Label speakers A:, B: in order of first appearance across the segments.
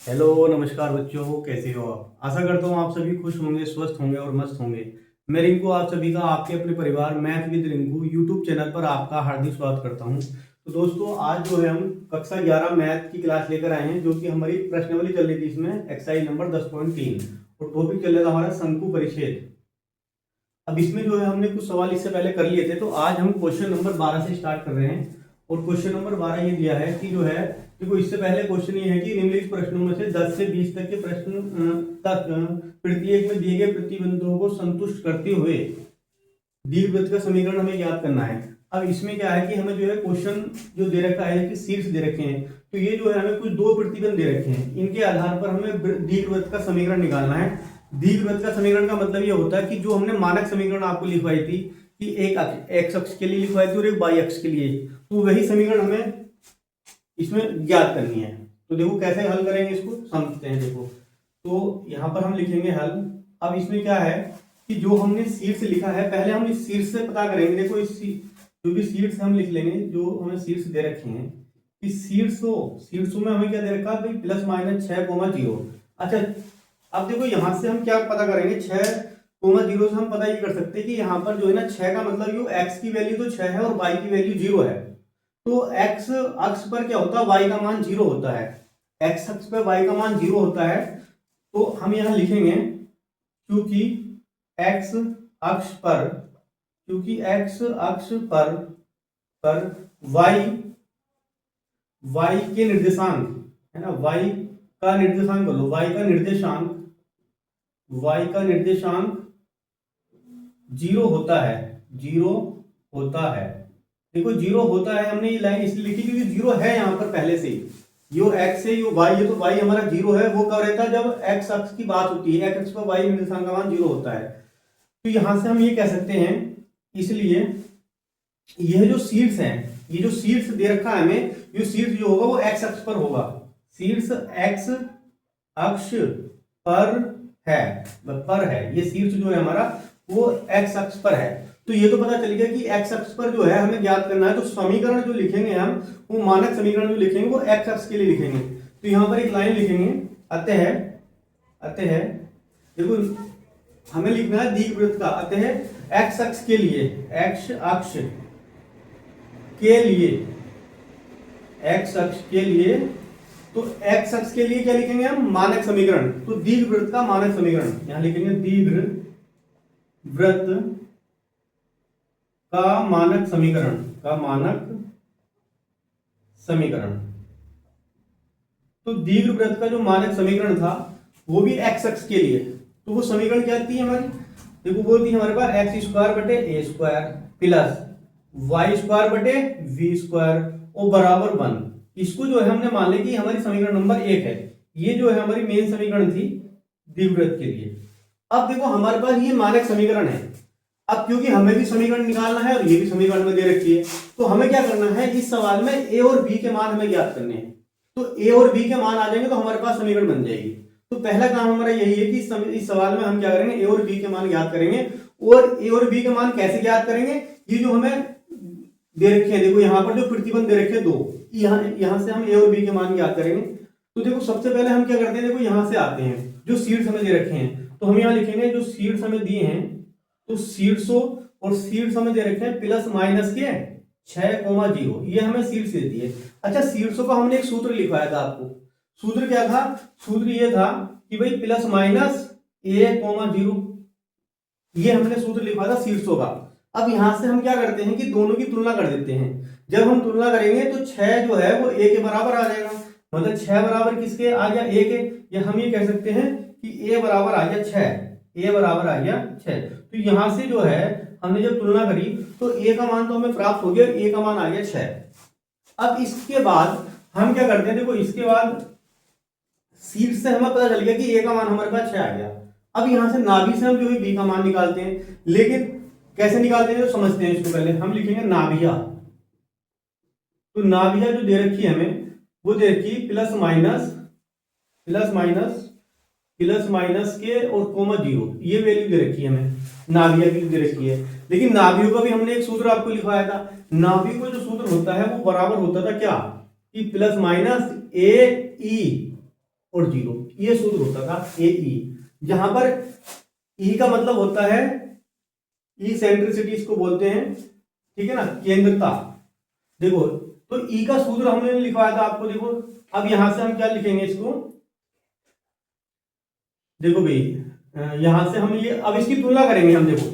A: Hello नमस्कार बच्चों, कैसे हो आप। आशा करता हूँ आप सभी खुश होंगे, स्वस्थ होंगे और मस्त होंगे। मैं रिंकू आप सभी का आपके अपने परिवार math with Rinku YouTube channel पर आपका हार्दिक स्वागत करता हूँ। तो दोस्तों, आज जो है हम कक्षा 11 मैथ की क्लास लेकर आए हैं, जो कि हमारी प्रश्नावली चल रही थी। इसमें एक्सरसाइज नंबर 10.3 और टॉपिक चल रहा था हमारा शंकु परिच्छेद। अब इसमें जो है हमने कुछ सवाल इससे पहले कर लिए थे, तो आज हम क्वेश्चन नंबर 12 से स्टार्ट कर रहे हैं। और क्वेश्चन नंबर 12 ये दिया है कि जो है, देखो इससे पहले क्वेश्चन ये है कि निम्नलिखित प्रश्नों में से 10 से 20 तक के प्रश्न तक प्रत्येक में दिए गए प्रतिबंधों को संतुष्ट करते हुए दीर्घवृत्त का समीकरण हमें ज्ञात करना है। अब इसमें क्या है कि हमें जो है क्वेश्चन जो दे रखा है कि शीर्ष दे रखे हैं, तो ये जो है हमें कुछ दो प्रतिबंध दे रखे हैं, इनके आधार पर हमें दीर्घवृत्त का समीकरण निकालना है। दीर्घवृत्त का समीकरण का मतलब ये होता है कि जो हमने मानक समीकरण आपको लिखवाई थी कि एक एक्स अक्ष के लिए लिखवाई थी और एक वाई अक्ष के लिए, तो वही समीकरण हमें इसमें ज्ञात करनी है। तो देखो कैसे हल करेंगे, इसको समझते हैं। देखो तो यहाँ पर हम लिखेंगे हल। अब इसमें क्या है कि जो हमने शीर्ष लिखा है, पहले हम इस शीर्ष से पता करेंगे। देखो इस जो भी शीर्ष हम लिख लेंगे, जो हमें शीर्ष दे रखे हैं कि शीर्षों में हमें क्या दे रखा है भाई, प्लस माइनस 6,0। अच्छा, अब देखो यहाँ से हम क्या पता करेंगे, 6,0 से हम पता ये कर सकते हैं कि यहाँ पर जो है ना 6 का मतलब जो एक्स की वैल्यू तो 6 है और वाई की वैल्यू 0 है। तो एक्स अक्ष पर क्या होता है, वाई का मान 0 होता है। एक्स अक्ष पर वाई का मान 0 होता है। तो हम यहाँ लिखेंगे क्योंकि एक्स अक्ष पर वाई के निर्देशांक है ना, वाई का निर्देशांक बोलो, वाई का निर्देशांक 0 होता है। 0 होता है। देखो 0 होता है, हमने ये लाइन इसलिए लिखी क्योंकि 0 है यहाँ पर पहले से ही। यो एक्स है, यो वाई है, तो वाई हमारा 0 है। वो कब रहता है, जब एक्स अक्ष की बात होती है। एक्स अक्ष पर वाई निर्देशांक का मान 0 होता है। तो यहां से हम ये कह सकते हैं, इसलिए यह जो शीर्ष है, ये जो शीर्ष दे रखा है हमें, ये शीर्ष जो होगा वो एक्स अक्ष पर होगा। शीर्ष एक्स अक्ष पर है। ये शीर्ष जो है हमारा वो एक्स अक्ष पर है। तो ये तो पता चल गया कि एक्स अक्ष पर जो है हमें ज्ञात करना है। तो समीकरण जो लिखेंगे हम, वो मानक समीकरण जो लिखेंगे वो एक्स अक्ष के लिए लिखेंगे। तो यहां पर एक लाइन लिखेंगे, अतः देखो हमें लिखना है दीर्घवृत्त का, अतः एक्स अक्ष के लिए, एक्स अक्ष के लिए, तो एक्स अक्ष के लिए क्या लिखेंगे हम, मानक समीकरण। तो दीर्घवृत्त का मानक समीकरण यहां लिखेंगे, दीर्घवृत्त का मानक समीकरण। तो दीर्घवृत्त का जो मानक समीकरण था वो भी एक्स अक्ष के लिए। तो वो समीकरण क्या थी हमारी, देखो वो थी हमारे पास एक्स स्क्वायर बटे ए स्क्वायर प्लस वाई स्क्वायर बटे वी स्क्वायर और बराबर 1। इसको जो है हमने मान लिया कि हमारी समीकरण नंबर 1 है। ये जो है हमारी मेन समीकरण थी दीर्घवृत्त के लिए। अब देखो हमारे पास ये मानक समीकरण है। अब क्योंकि हमें भी समीकरण निकालना है और ये भी समीकरण में दे रखी है, तो हमें क्या करना है, इस सवाल में ए और बी के मान हमें ज्ञात करने हैं। तो ए और बी के मान आ जाएंगे तो हमारे पास समीकरण बन जाएगी। तो पहला काम हमारा यही है कि इस सवाल में हम क्या करेंगे, ए और बी के मान ज्ञात करेंगे। और ए और बी के मान कैसे ज्ञात करेंगे, ये जो हमें दे रखे हैं, देखो यहाँ पर जो प्रतिबंध दे रखे हैं 2, यहाँ से हम ए और बी के मान ज्ञात करेंगे। तो देखो सबसे पहले हम क्या करते हैं, देखो यहाँ से आते हैं, जो शीर्ष हमें दे रखे हैं, तो हम यहाँ लिखेंगे जो शीर्ष हमें दिए हैं, तो शीर्षों और शीर्ष हमें दे रखे हैं प्लस माइनस के 6,0, ये हमें शीर्ष देती है। अच्छा, शीर्षों का हमने एक सूत्र लिखवाया था आपको। सूत्र क्या था, सूत्र ये था कि भाई प्लस माइनस a,0, ये हमने सूत्र लिखवाया था शीर्षों का। अब यहां से हम क्या करते हैं कि दोनों की तुलना कर देते हैं। जब हम तुलना करेंगे तो 6 जो है वो a के बराबर आ जाएगा, मतलब 6 बराबर किसके आ गया, a के। या हम ये कह सकते हैं कि a बराबर आ गया 6, a बराबर आ गया 6। तो यहां से जो है हमने जब तुलना करी तो a का मान तो हमें प्राप्त हो गया, a का मान आ गया 6। अब इसके बाद हम क्या करते हैं, देखो इसके बाद शीर्ष से हमें पता चल गया कि a का मान हमारे पास 6 आ गया। अब यहां से नाभि से हम जो है b का मान निकालते हैं, लेकिन कैसे निकालते हैं तो समझते हैं इसको। पहले हम लिखेंगे नाभिया। तो नाभिया जो दे रखी है हमें, वो दे रखी प्लस माइनस के और कोमा 0, ये वैल्यू दे रखी है हमें, नाभिया की दे रखी है। लेकिन नाभियों का भी हमने एक सूत्र आपको लिखवाया था। नाभियों का जो सूत्र होता है वो बराबर होता था क्या, कि प्लस माइनस ए ई और 0, ये सूत्र होता था ए ई, जहां पर ई का मतलब होता है इसेंट्रिसिटी इसको बोलते हैं, ठीक है ना, केंद्रता। देखो तो ई का सूत्र हमने लिखवाया था आपको, देखो अब यहां से हम क्या लिखेंगे इसको, देखो भाई यहां से हम ये अब इसकी तुलना करेंगे हम, देखो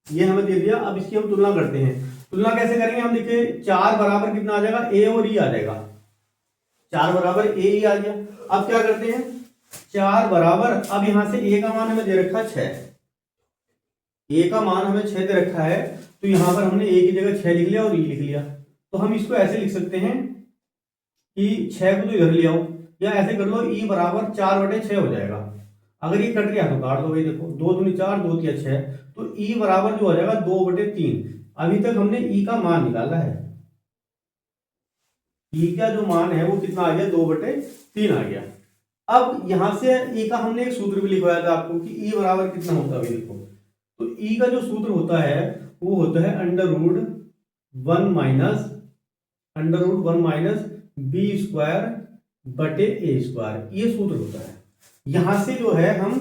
A: ये हमें दे दिया, अब इसकी हम तुलना करते हैं। तुलना कैसे करेंगे हम, देखिए 4 बराबर कितना आ जाएगा, ए और ई आ जाएगा, 4 बराबर ए ई आ गया। अब क्या करते हैं, 4 बराबर, अब यहां से ए का मान हमें दे रखा है 6, ए का मान हमें 6 दे रखा है, तो यहां पर हमने ए की जगह 6 लिख लिया और ई लिख लिया। तो हम इसको ऐसे लिख सकते हैं कि 6 को तो इधर ले आओ, या ऐसे कर लो ई बराबर 4/6 हो जाएगा। अगर ये कट गया तो काट दो भाई, देखो 2 दूनी 4, 2 तिया 6, तो ई बराबर जो हो जाएगा 2/3। अभी तक हमने ई का मान निकाला है, ई का जो मान है वो कितना आ गया, 2/3 आ गया। अब यहां से ई का हमने एक सूत्र भी लिखवाया था आपको कि ई बराबर कितना होता है, देखो तो ई का जो सूत्र होता है वो होता है √1 - बी स्क्वायर बटे ए स्क्वायर, ये सूत्र होता है। यहां से जो है हम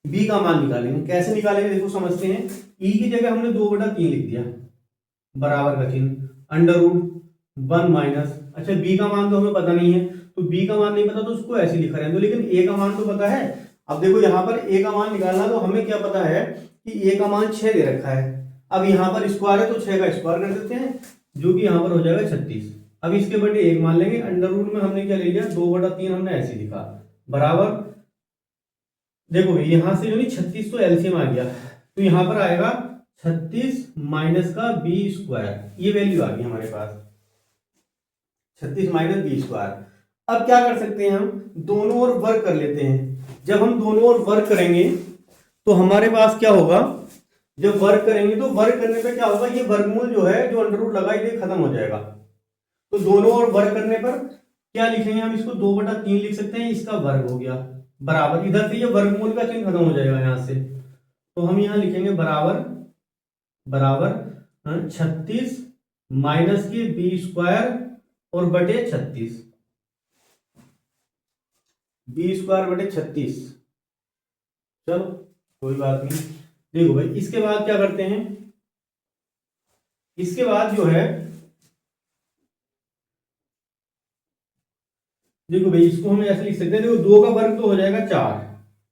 A: b का मान निकालेंगे, कैसे निकालेंगे देखो समझते हैं। e की जगह हमने 2/3 लिख दिया, बराबर का चिन्ह, √1 अच्छा b का मान तो हमें पता नहीं है, तो b का मान नहीं पता तो उसको ऐसे लिखा रहने दो, लेकिन a का मान तो पता है। अब देखो यहाँ पर a का मान निकालना, तो हमें क्या पता है कि a का मान 6 दे रखा है। अब यहाँ पर स्क्वायर है तो 6 का स्क्वायर कर देते हैं, जो कि यहाँ पर हो जाएगा 36। अब इसके बटे 1 मान लेंगे, अंडर रूट में हमने क्या ले लिया, 2/3 हमने ऐसे लिखा, बराबर देखो यहां से जो नहीं 36 तो एलसीएम आ गया, तो यहां पर आएगा 36 माइनस का बी स्क्वायर, ये वैल्यू आ गई हमारे पास, 36 माइनस बी स्क्वायर। अब क्या कर सकते हैं हम, दोनों ओर वर्क कर लेते हैं। जब हम दोनों ओर वर्क करेंगे तो हमारे पास क्या होगा, जब वर्क करेंगे तो वर्क करने पे क्या होगा, ये वर्गमूल जो है, जो अंडर रूट लगा ये खत्म हो जाएगा। तो दोनों ओर वर्क करने पर क्या लिखेंगे हम, इसको 2/3 लिख सकते हैं, इसका वर्ग हो गया, बराबर इधर से ये वर्गमूल का चिन्ह खत्म हो जाएगा यहां से, तो हम यहां लिखेंगे बराबर 36 माइनस के बी स्क्वायर और बटे 36, बी स्क्वायर बटे 36। चलो कोई बात नहीं। देखो भाई इसके बाद क्या करते हैं, इसके बाद जो है देखो भाई इसको हम ऐसे लिख सकते हैं, देखो 2 का वर्ग तो हो जाएगा 4,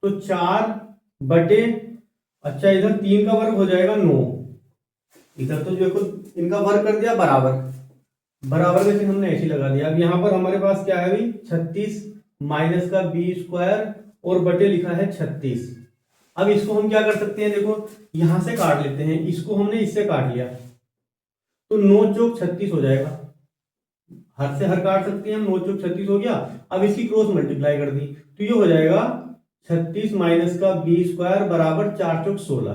A: तो 4 बटे, अच्छा इधर 3 का वर्ग हो जाएगा 9, इधर तो देखो इनका वर्ग कर दिया बराबर, बराबर का चिन्ह हमने ऐसे लगा दिया। अब यहाँ पर हमारे पास क्या है भाई, 36 माइनस का बी स्क्वायर और बटे लिखा है 36। अब इसको हम क्या कर सकते हैं, देखो यहां से काट लेते हैं, इसको हमने इससे काट लिया, तो 9 चौक 36 हो जाएगा, हर से हर काट सकते हैं हम, 9 चौक 36 हो गया। अब इसकी क्रॉस मल्टीप्लाई कर दी, तो ये हो जाएगा 36 माइनस का बी स्क्वायर बराबर 4 चौक 16।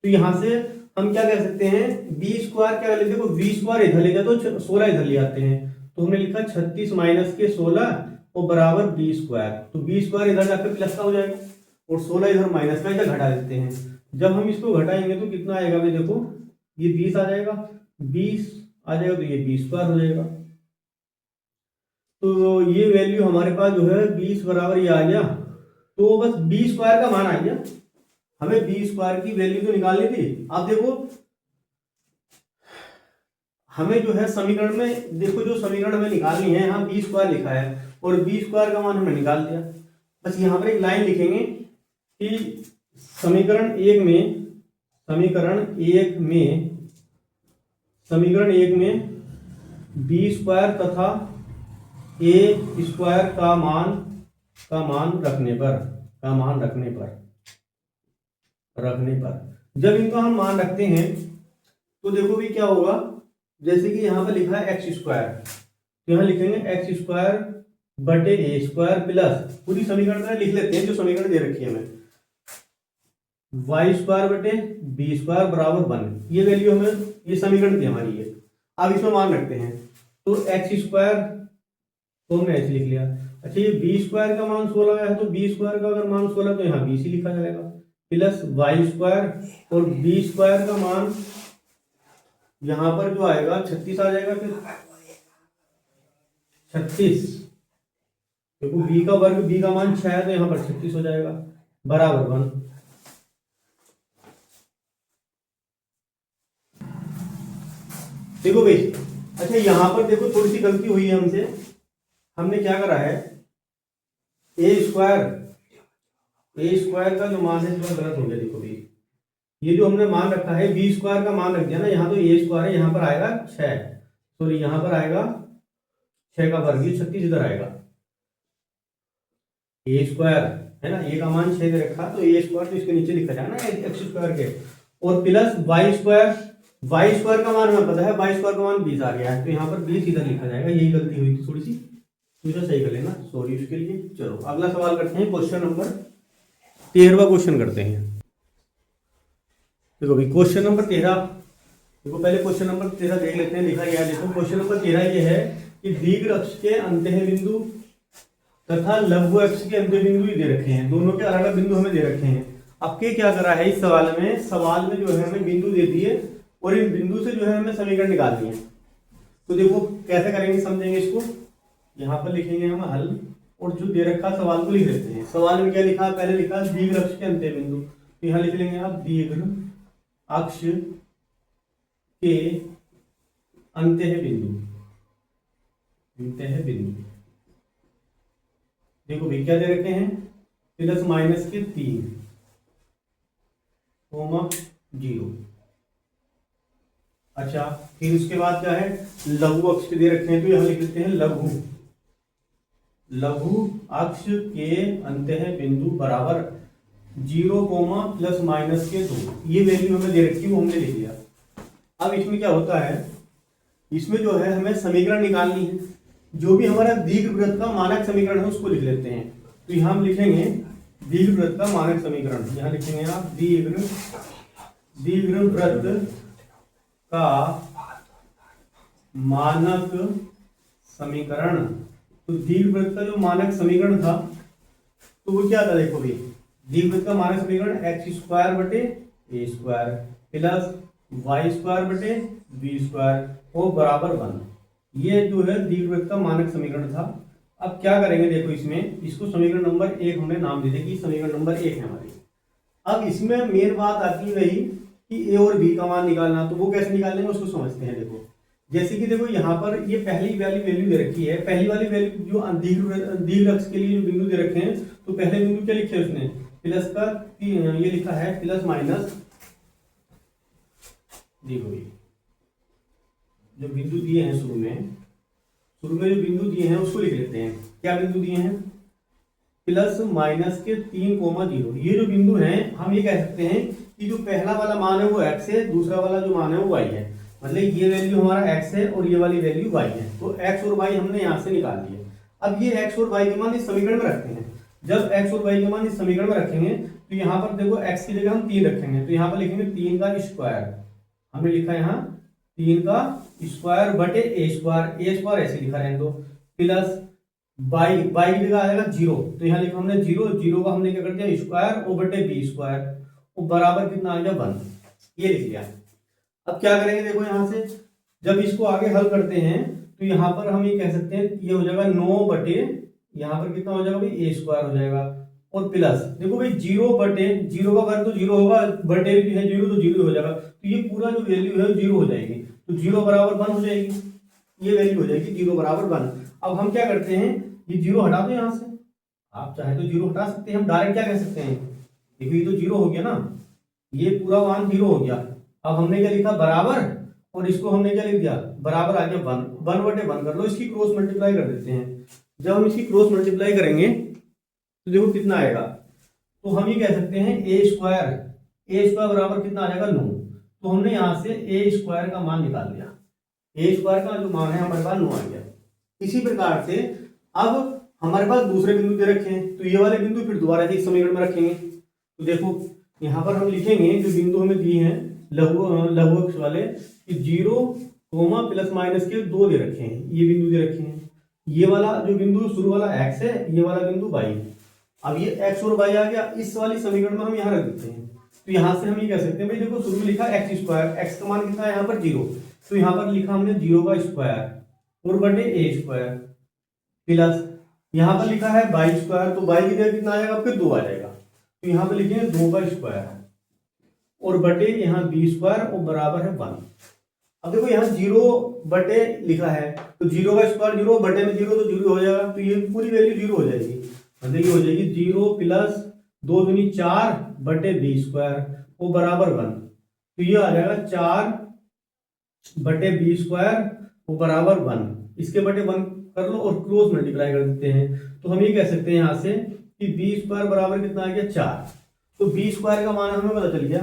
A: तो यहां से हम क्या कह सकते हैं, बी स्क्वायर क्या ले, देखो बी स्क्वायर इधर ले जाए तो 16 इधर ले आते हैं, तो हमने लिखा 36 माइनस के 16 और बराबर बी स्क्वायर, तो बी स्क्वायर इधर जाकर प्लस का हो जाएगा और 16 इधर माइनस का, इधर घटा देते हैं। जब हम इसको घटाएंगे तो कितना आएगा भाई, देखो ये 20 आ जाएगा, 20 आ जाएगा तो ये बी स्क्वायर हो जाएगा। तो ये वैल्यू हमारे पास जो है 20 बराबर ये आ गया, तो बस बी स्क्वायर का मान आ गया, हमें बी स्क्वायर की वैल्यू तो निकालनी थी। अब देखो हमें जो है समीकरण में, देखो जो समीकरण हमें निकालनी है, यहाँ बी स्क्वायर लिखा है और बी स्क्वायर का मान हमने निकाल दिया। बस यहाँ पर एक लाइन लिखेंगे कि समीकरण एक में बी स्क्वायर तथा ए स्क्वायर का मान रखने पर जब इनका हम मान रखते हैं तो देखो भी क्या होगा, जैसे कि यहाँ पर लिखा है एक्स स्क्वायर, तो यहाँ लिखेंगे एक्स स्क्वायर बटे ए स्क्वायर प्लस, पूरी समीकरण में लिख लेते हैं जो समीकरण दे रखी है हमें, वाई स्क्वायर बटे बी स्क्वायर बराबर 1, ये वैल्यू हमें, ये समीकरण थी हमारी ये। अब इसमें मान रखते हैं तो एक्स स्क्वायर तो हमने ऐसे लिख लिया। अच्छा ये बी स्क्वायर का मान 16 है, तो बी स्क्वायर का अगर मान 16 तो यहाँ बी सी लिखा जाएगा, प्लस वाई स्क्वायर और बी स्क्वायर का मान यहां पर जो आएगा 36 आ जाएगा, फिर 36 देखो बी का वर्ग, बी का मान 6 है तो यहाँ पर 36 हो जाएगा, बराबर 1। देखो भाई, अच्छा यहाँ पर देखो थोड़ी सी गलती हुई है हमसे। हमने क्या करा है, ए स्क्वायर का जो मान है थोड़ा गलत हो गया। देखो भाई, ये जो हमने मान रखा है बी स्क्वायर का मान रख दिया ना, यहाँ तो ए स्क्वायर है, यहाँ पर आएगा 6, सॉरी यहाँ पर आएगा 6 का वर्ग, ये 36 इधर आएगा। ए स्क्वायर है ना, ए का मान 6 दे रखा, तो ए स्क्वायर तो इसके नीचे लिखा जाएगा ना एक्स स्क्वायर के, और प्लस वाई स्क्वायर का मान हमें पता है, वाई स्क्वायर का मान 20 आ गया है, तो यहाँ पर 20 इधर लिखा जाएगा। यही गलती हुई थी थोड़ी सी, तो सही कर लेना, सॉरी उसके लिए। चलो अगला सवाल करते हैं, क्वेश्चन नंबर 13वां क्वेश्चन करते हैं। देखो भाई क्वेश्चन नंबर 13, देखो पहले क्वेश्चन नंबर 13 देख लेते हैं, लिखा गया है। देखो क्वेश्चन नंबर 13 ये है कि दीर्घ अक्ष के अंतः बिंदु तथा लघु अक्ष के अंत्य बिंदु ही दे रखे हैं, दोनों के अलग अलग बिंदु हमें दे रखे हैं। अब के क्या करा है इस सवाल में जो है हमें बिंदु दे दिए और इन बिंदु से जो है हमें समीकरण निकालनी है। तो देखो कैसे करेंगे, समझेंगे इसको। यहाँ पर लिखेंगे हम हल, और जो दे रखा सवाल को लिख लेते हैं। सवाल में क्या लिखा, पहले लिखा दीर्घ अक्ष के अंत्य बिंदु, तो यहाँ लिख लेंगे आप दीर्घ अक्ष के अंत्य बिंदु। देखो भाई क्या दे रखे हैं, प्लस माइनस के 3, 0। अच्छा फिर उसके बाद क्या है, लघु अक्ष के दे रखे हैं, तो यहाँ लिख लेते हैं लघु अक्ष के अंतः बिंदु बराबर 0, प्लस माइनस के 2। ये वैल्यू हमें दे रखी है, वो हमने लिख लिया। अब इसमें क्या होता है, इसमें जो है हमें समीकरण निकालनी है। जो भी हमारा दीर्घवृत्त का मानक समीकरण है उसको लिख लेते हैं। तो यहाँ हम लिखेंगे दीर्घवृत्त का मानक समीकरण, यहाँ लिखेंगे आप दीर्घवृत्त का मानक समीकरण। तो दीर्घवृत्त का जो मानक समीकरण था तो वो क्या था, देखो भाई दीर्घवृत्त का मानक समीकरण एक्स स्क्वायर बटे ए स्क्वायर प्लस वाई स्क्वायर बटे बी स्क्वायर और बराबर 1। ये जो है दीर्घवृत्त का मानक समीकरण था। अब क्या करेंगे, देखो इसमें इसको समीकरण नंबर 1 हमने नाम दे दिया कि समीकरण नंबर 1 है हमारी। अब इसमें मेन बात आती है वही कि ए और बी का मान निकालना, तो वो कैसे निकालेंगे उसको समझते हैं। देखो जैसे कि देखो यहाँ पर ये पहली वाली वैल्यू दे रखी है, पहली वाली वैल्यू जो दीर्घ अक्ष के लिए जो बिंदु दे रखे हैं, तो पहले बिंदु क्या लिखे उसने, प्लस का ये लिखा है प्लस माइनस। देखो जो बिंदु दिए हैं शुरू में जो बिंदु दिए हैं उसको लिख लेते हैं। क्या बिंदु दिए हैं, प्लस माइनस के 3, 0। ये जो बिंदु हैं हम ये कह सकते हैं कि जो पहला वाला मान है वो x है, दूसरा वाला जो मान है वो y है। मतलब ये वैल्यू हमारा x है और ये वाली वैल्यू y है। तो x और y हमने यहाँ से निकाल दिए। अब ये x और y के मान इस समीकरण में रखते हैं। जब x और y के मान इस समीकरण में रखेंगे तो यहाँ पर देखो x की जगह हम 3 रखेंगे, तो यहाँ पर लिखेंगे 3 का स्क्वायर। हमने लिखा है यहाँ 3 का स्क्वायर बटे ए स्क्वायर ऐसे लिखा रहने दो, प्लस बाई की जगह आएगा 0, तो यहाँ लिखा हमने 0 का हमने क्या कर दिया स्क्वायर और बटे बी स्क्वायर और बराबर कितना आ गया 1। ये लिख लिया। अब क्या करेंगे, देखो यहाँ से जब इसको आगे हल करते हैं तो यहाँ पर हम ये कह सकते हैं ये हो जाएगा 9 बटे, यहाँ पर कितना हो जाएगा भाई ए स्क्वायर हो जाएगा, और प्लस देखो भाई 0 बटे 0 का वर्ग तो 0 होगा, बटे भी है 0 तो 0 हो जाएगा, तो ये पूरा जो वैल्यू है 0 हो जाएगी, तो 0 बराबर 1 हो जाएगी। ये वैल्यू हो जाएगी 0 बराबर 1। अब हम क्या करते हैं, ये 0 हटा दो यहाँ से, आप चाहे तो 0 हटा सकते हैं। हम डायरेक्ट क्या कह सकते हैं, देखो ये तो 0 हो गया ना, ये पूरा मान 0 हो गया। अब हमने क्या लिखा बराबर, और इसको हमने क्या लिख दिया बराबर आ गया 1 बटे 1 कर लो, इसकी क्रॉस मल्टीप्लाई कर देते हैं। जब हम इसकी क्रॉस मल्टीप्लाई करेंगे तो देखो कितना आएगा, तो हम ये कह सकते हैं ए स्क्वायर बराबर कितना आ जाएगा 9। तो हमने यहाँ से ए स्क्वायर का मान निकाल लिया, ए स्क्वायर का जो मान है हमारे पास 9 आ गया। इसी प्रकार से अब हमारे पास दूसरे बिंदु दे रखे हैं, तो ये वाले बिंदु फिर दोबारा से इस समीकरण में रखेंगे। तो देखो यहाँ पर हम लिखेंगे जो बिंदु हमें दिए हैं लघु अक्ष वाले, 0, प्लस माइनस के 2 दे रखे हैं, ये बिंदु दे रखे हैं। ये वाला जो बिंदु शुरू वाला x है, ये वाला बिंदु y। अब ये x और y आ गया, इस वाली समीकरण में हम यहाँ रख देते हैं। तो यहाँ से हम ये कह सकते हैं भाई देखो शुरू में लिखा x स्क्वायर, x का मान कितना है यहाँ पर 0, तो यहाँ पर लिखा हमने 0 का स्क्वायर और बटे ए स्क्वायर प्लस यहाँ पर लिखा है बाई स्क्वायर, तो बाई की जगह कितना आएगा, फिर 2 आ जाएगा, तो यहाँ पर लिखेंगे 2 का स्क्वायर और बटे यहाँ बी स्क्वायर और बराबर है 1। अब देखो यहाँ 0 बटे लिखा है, तो 0 का स्क्वायर 0 बटे में 0 तो 0 हो जाएगा, तो ये पूरी वैल्यू 0 हो जाएगी। देखिए हो जाएगी 0 प्लस 2 दूनी 4 बटे बी स्क्वायर वो बराबर 1, तो ये आ जाएगा 4 बटे बी स्क्वायर वो बराबर 1। इसके बटे 1 कर लो और क्रॉस मल्टीप्लाई कर देते हैं, तो हम ये कह सकते हैं यहाँ से कि बी स्क्वायर बराबर कितना आ गया 4। तो बी स्क्वायर का मान हमें पता चल गया,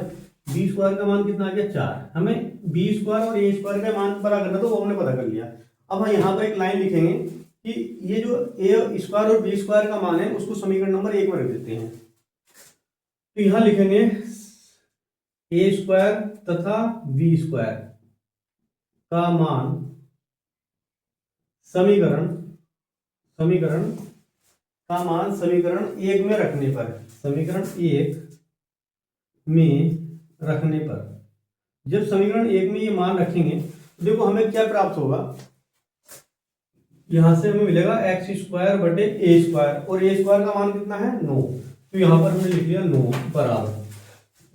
A: बी स्क्वायर का मान कितना आ गया 4। हमें बी स्क्वायर और ए स्क्वायर का मान पता करना, तो वो हमने पता कर लिया। अब हम यहाँ पर एक लाइन लिखेंगे कि ये जो ए स्क्वायर और बी स्क्वायर का मान है उसको समीकरण नंबर 1 में रख देते हैं। तो यहाँ लिखेंगे ए स्क्वायर तथा बी स्क्वायर का मान समीकरण का मान समीकरण 1 में रखने पर, समीकरण 1 में रखने पर, जब समीकरण 1 में ये मान रखेंगे तो देखो हमें क्या प्राप्त होगा, यहां से हमें मिलेगा एक्स स्क्वायर बटे ए स्क्वायर, और ए स्क्वायर का मान कितना है 9, तो यहां पर हमने लिख दिया 9 बराबर,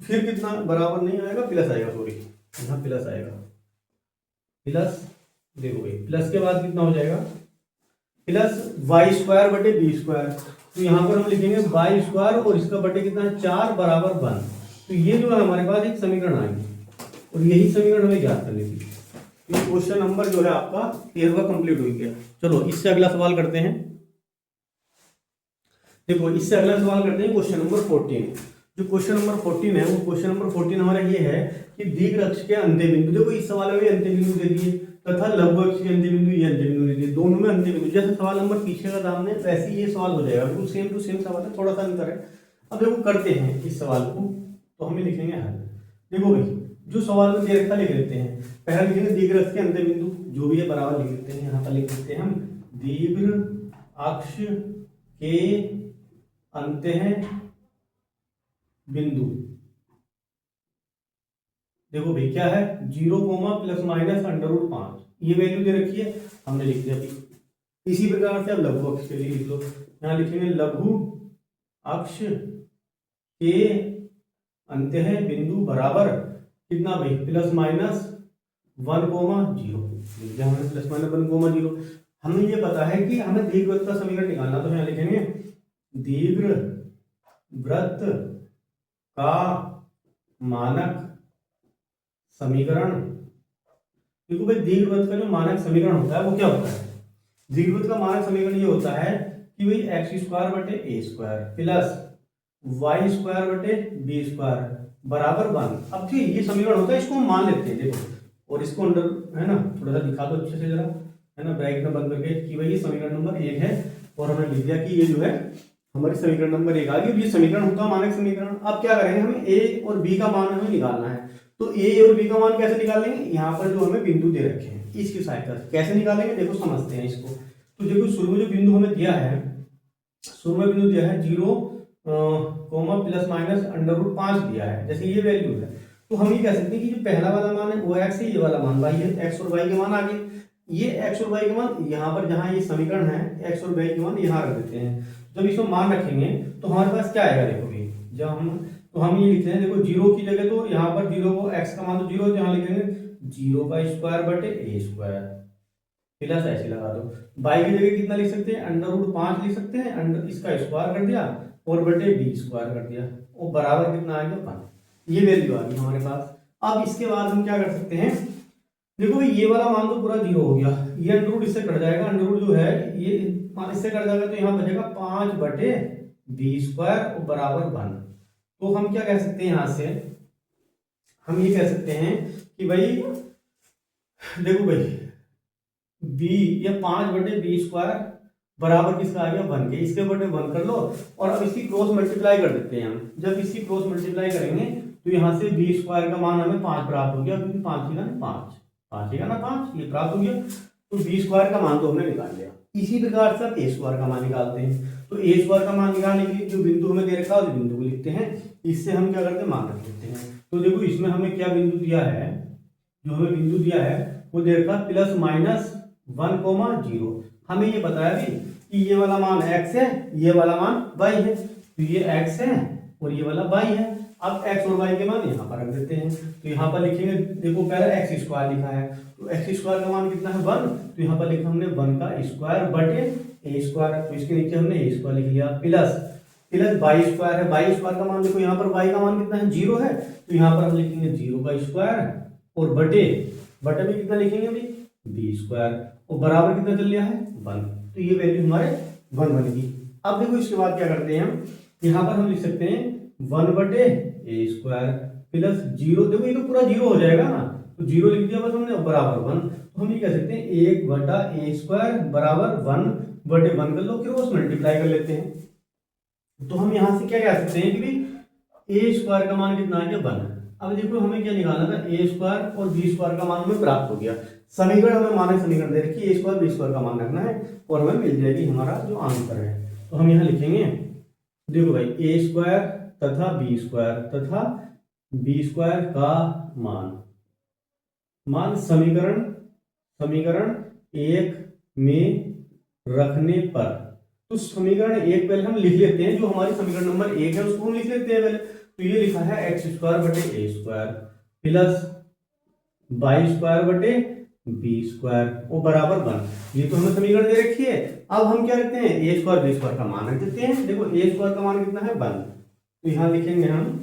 A: फिर कितना बराबर नहीं आएगा, प्लस आएगा, सॉरी यहाँ प्लस आएगा, प्लस देखो भाई प्लस के बाद कितना हो जाएगा प्लस वाई स्क्वायर बटे बी स्क्वायर, तो यहाँ पर हम लिखेंगे वाई स्क्वायर और इसका बटे कितना है 4 बराबर 1। तो ये जो है हमारे पास एक समीकरण आ गई और यही समीकरण हमें ज्ञात करनी थी। ये क्वेश्चन नंबर जो है आपका 13वां कंप्लीट हो गया। चलो इससे अगला सवाल करते हैं। देखो इससे अगला सवाल करते हैं क्वेश्चन नंबर 14। जो क्वेश्चन नंबर 14 है वो क्वेश्चन नंबर 14 हमारा ये है कि दीर्घ अक्ष के अंत्य बिंदु, देखो इस सवाल में अंत्य बिंदु दे दिए तथा लघु अक्ष के अंत्य बिंदु, ये अंत्य बिंदु दे दिए, दोनों में अंत्य बिंदु, जैसे सवाल नंबर पीछे का सामने वैसे ही ये सवाल हो जाएगा, बिल्कुल सेम टू सेम सवाल है, थोड़ा सा अंतर है। अब देखो करते हैं इस सवाल को, तो हमें लिखेंगे हल। देखो भाई जो सवाल में दे रखा लिख लेते हैं, पहला लिखेंगे दीर्घ अक्ष के अंत्य बिंदु, जो भी है बराबर लिख लेते हैं, यहाँ पर लिख देते हैं हम दीर्घ अक्ष के अंत्य बिंदु। देखो भाई क्या है 0 प्लस माइनस √5, ये वैल्यू दे रखी है, हमने लिख दिया। इसी प्रकार से अब लघु अक्ष के लिए लिख लो, यहाँ लिखेंगे लघु अक्ष के अंत्य बिंदु बराबर कितना भाई प्लस माइनस 1,0, हमने प्लस माइनस 1,0। हमें ये पता है कि हमें दीर्घवृत्त का समीकरण निकालना, तो यहाँ लिखेंगे दीर्घवृत्त का मानक समीकरण। देखो भाई दीर्घवृत्त का जो मानक समीकरण होता है वो क्या होता है, दीर्घवृत्त का मानक समीकरण ये होता है कि भाई एक्स स्क्वायर बटे ए स्क्वायर प्लस वाई स्क्वायर बटे बी स्क्वायर बराबर 1। अब ठीक ये समीकरण होता है, इसको हम मान लेते हैं देखो, और इसको अंडर है ना थोड़ा सा दिखा दो अच्छे से जरा, है ना ब्रैकेट में बंद करके कि भाई ये समीकरण नंबर 1 है, और हमने लिख दिया कि ये जो है हमारी समीकरण नंबर 1 आ गई। ये समीकरण होता है मानक समीकरण। अब क्या करेंगे, हमें ए और बी का मान हमें निकालना है, तो ए और बी का मान कैसे निकालेंगे, यहाँ पर जो हमें बिंदु दे रखे हैं इसकी सहायता से कैसे निकालेंगे, देखो समझते हैं इसको। तो देखो शुरू में जो बिंदु हमें दिया है, शुरू में बिंदु दिया है 0 प्लस माइनस √5 दिया है, जैसे ये वैल्यू है, तो हम ये कह सकते हैं कि जो पहला वाला मान है वो एक्स है, ये वाला मान वाई है, एक्स और वाई के मान आगे, ये एक्स और वाई के मान यहाँ पर जहाँ ये समीकरण है एक्स और वाई के मान यहाँ रख देते हैं। जब इसको मान रखेंगे तो हमारे पास क्या आएगा, देखो भाई जब हम ये लिखते हैं, देखो 0 की जगह तो यहाँ पर 0 को एक्स का मान तो 0, यहाँ लिखेंगे 0 का स्क्वायर बटे ए स्क्वायर प्लस ऐसे लगा दो, बाई की जगह कितना लिख सकते हैं √5 लिख सकते हैं, अंडर इसका स्क्वायर कर दिया और बटे बी स्क्वायर कर दिया, और बराबर कितना आ गया 5। ये वैल्यू आ गई हमारे पास। अब इसके बाद हम क्या कर सकते हैं, देखो ये वाला मान तो पूरा 0 हो गया, ये अंडर रूट इससे कट जाएगा, अंडर रूट जो है ये इससे कट जाएगा, तो यहाँ बचेगा 5 बटे बी स्क्वायर और बराबर 1। तो हम क्या कह सकते हैं, यहाँ से हम ये कह सकते हैं कि भाई देखो भाई बी ये 5 बटे बी स्क्वायर बराबर किसका आ गया 1 के, इसके बटे 1 कर लो, और अब इसकी क्रॉस मल्टीप्लाई कर देते हैं हम। जब इसकी क्रॉस मल्टीप्लाई करेंगे तो यहाँ से बी स्क्वायर का मान हमें 5 प्राप्त हो गया, क्योंकि 5 का ना 5 ये प्राप्त हो गया, तो बी स्क्वायर का मान तो हमने निकाल लिया। इसी प्रकार से आप ए स्क्वायर का मान निकालते हैं, तो ए स्क्वायर का मान निकालने के लिए जो बिंदु हमें दे रखा है उस बिंदु को लिखते हैं, इससे हम क्या करते हैं मान रख लेते हैं। तो देखो इसमें हमें क्या बिंदु दिया है, जो हमें बिंदु दिया है वो दे रखा प्लस माइनस 1,0। हमें ये बताया भी कि ये वाला मान x है, ये वाला मान y है, तो ये x है और ये वाला y है। अब x और y के मान यहाँ पर रख देते हैं, तो यहाँ पर लिखेंगे, देखो पहले एक्स स्क्वायर लिखा है, तो एक्स स्क्वायर का मान कितना है 1, तो यहाँ पर लिखा हमने 1 का स्क्वायर बटे ए स्क्वायर, तो इसके नीचे हमने ए स्क्वायर लिख लिया, प्लस वाई स्क्वायर है, वाई स्क्वायर का मान देखो यहाँ पर वाई का मान कितना है 0 है, तो यहाँ पर हम लिखेंगे 0 का स्क्वायर और बटे में कितना लिखेंगे अभी बी स्क्वायर, और बराबर कितना चल रहा है 1, तो ये वैल्यू हमारे 1 बनेगी। अब देखो इसके बाद क्या करते हैं हम, यहाँ पर हम लिख सकते हैं 1 बटे ए स्क्वायर प्लस 0, देखो ये तो पूरा 0 हो जाएगा ना, तो 0 लिख दिया बस हमने, बराबर 1, तो हम ये कह सकते हैं 1 बटा ए स्क्वायर बराबर 1 बटे 1 कर लो, क्रॉस मल्टीप्लाई कर लेते हैं, तो हम यहाँ से क्या कह सकते हैं कि भाई ए स्क्वायर का मान कितना आ गया 1। अब देखो हमें क्या निकालना था, ए स्क्वायर और बी स्क्वायर का मान हमें प्राप्त हो गया, समीकरण हमें मानक समीकरण दे रखी है, ए स्क्वायर बी स्क्वायर का मान रखना है और हमें मिल जाएगी हमारा जो आंसर है। तो हम यहाँ लिखेंगे, देखो भाई ए स्क्वायर तथा बी स्क्वायर का मान समीकरण 1 में रखने पर, तो समीकरण 1 पहले हम लिख लेते हैं, जो हमारी समीकरण नंबर 1 है उसको हम लिख लेते हैं पहले, तो ये लिखा है एक्स स्क्वायर बटे ए स्क्वायर प्लस वाई स्क्वायर बटे बी स्क्वायर और बराबर 1, ये तो हमें समीकरण दे रखी है। अब हम क्या रखते हैं, ए स्क्वायर बी स्क्वायर का मान रख देते हैं, देखो ए स्क्वायर का मान कितना है 1, तो यहाँ लिखेंगे हम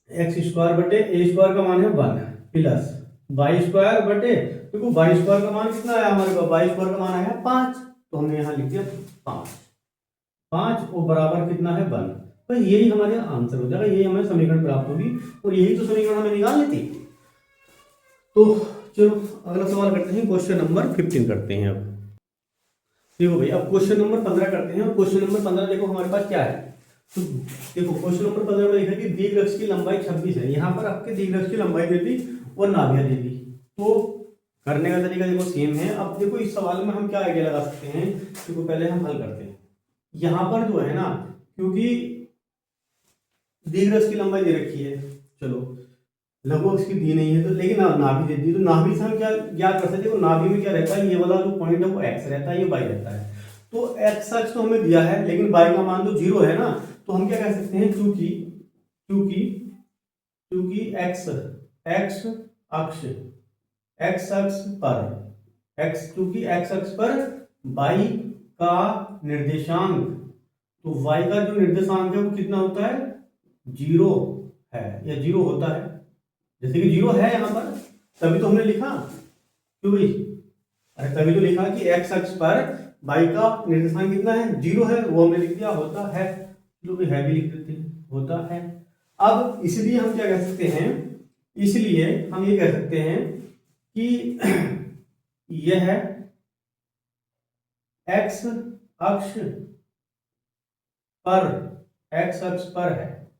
A: एक्स स्क्वायर बटे ए स्क्वायर का मान है 1 प्लस वाई स्क्वायर बटे, देखो वाई स्क्वायर का मान कितना आया हमारे पास, वाई स्क्वायर का मान आया 5, तो हमने यहाँ लिख दिया 5 और बराबर कितना है 1, तो यही हमारे आंसर हो जाएगा, यही हमें समीकरण प्राप्त होगी और यही तो समीकरण हमें निकालनी थी। तो चलो अगला सवाल करते हैं, क्वेश्चन नंबर 15 करते हैं। अब देखो भाई, अब क्वेश्चन नंबर 15 करते हैं, और क्वेश्चन नंबर 15 देखो हमारे पास क्या है, तो देखो क्वेश्चन नंबर 15 में लिखा है कि दीर्घवृत्त की लंबाई 26 है, यहाँ पर आपके दीर्घवृत्त की लंबाई दे दी और नाभियां दे दी, तो करने का तरीका देखो सेम है। अब देखो इस सवाल में हम क्या आइडिया लगा सकते हैं, देखो पहले हम हल करते हैं, यहाँ पर जो है ना, क्योंकि दीर्घवृत्त की लंबाई दे रखी है, चलो लघु अक्ष की दी नहीं है, तो लेकिन नाभि दे दी, तो नाभि से हम क्या ज्ञात कर सकते हैं, देखो नाभि में क्या रहता है, ये वाला जो पॉइंट है वो एक्स रहता है, ये वाई रहता है, तो एक्स अक्ष तो हमें दिया है लेकिन वाई का मान तो 0 है ना, तो हम क्या कह सकते हैं, क्योंकि एक्स अक्ष पर वाई का निर्देशांक, तो वाई का जो निर्देशांक है वो कितना होता है 0 है या 0 होता है, जैसे कि 0 है यहाँ पर, तभी तो हमने लिखा, क्यों भाई, अरे तभी तो लिखा कि एक्स अक्ष पर वाई का निर्देशांक कितना है 0 है, वो हमने लिख दिया होता है, जो भी है भी लिख देते हैं होता है। अब इसलिए हम क्या कह सकते हैं, इसलिए हम ये कह सकते हैं कि यह एक्स अक्ष पर है,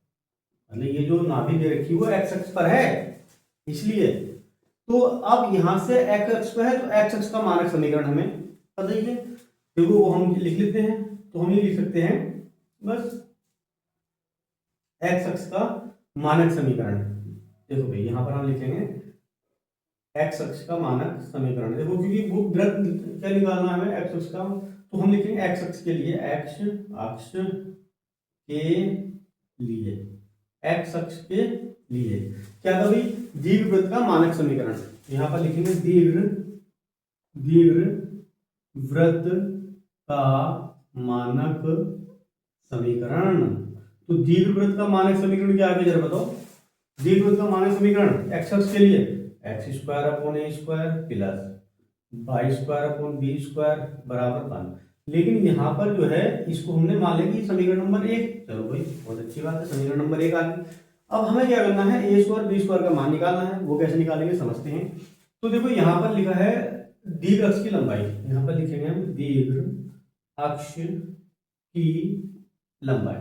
A: मतलब ये जो नाभि दे रखी है वो एक्स अक्ष पर है, इसलिए तो अब यहां से एक्स अक्ष पर है, तो एक्स अक्ष का मानक समीकरण हमें पता ही है, देखो वो हम लिख लेते हैं, तो हम ये लिख सकते हैं बस एक्स अक्ष का मानक समीकरण, देखो भाई यहाँ पर हम लिखेंगे एक्स अक्ष का मानक समीकरण, देखो क्योंकि वो वृत्त क्या निकालना है हमें एक्स अक्ष का, तो हम लिखेंगे एक्स अक्ष के लिए एक्स अक्ष के लिए क्या था भाई, दीर्घवृत्त का मानक समीकरण, यहाँ पर लिखेंगे दीर्घवृत्त का मानक समीकरण, तो दीर्घवृत्त का मानक समीकरण क्या है जरा बताओ, दीर्घवृत्त का मानक समीकरण एक्स अक्ष के लिए x square upon a square plus y square upon b square बराबर 1, लेकिन यहाँ पर जो है इसको हमने मान लिया कि समीकरण नंबर 1, चलो भाई बहुत अच्छी बात है, समीकरण नंबर 1 आ गई। अब हमें क्या करना है, ए स्क्वायर बी स्क्वायर का मान निकालना है, वो कैसे निकालेंगे समझते हैं। तो देखो यहाँ पर लिखा है दीर्घ अक्ष की लंबाई, यहाँ पर लिखेंगे हम दीर्घ अक्ष की लंबाई,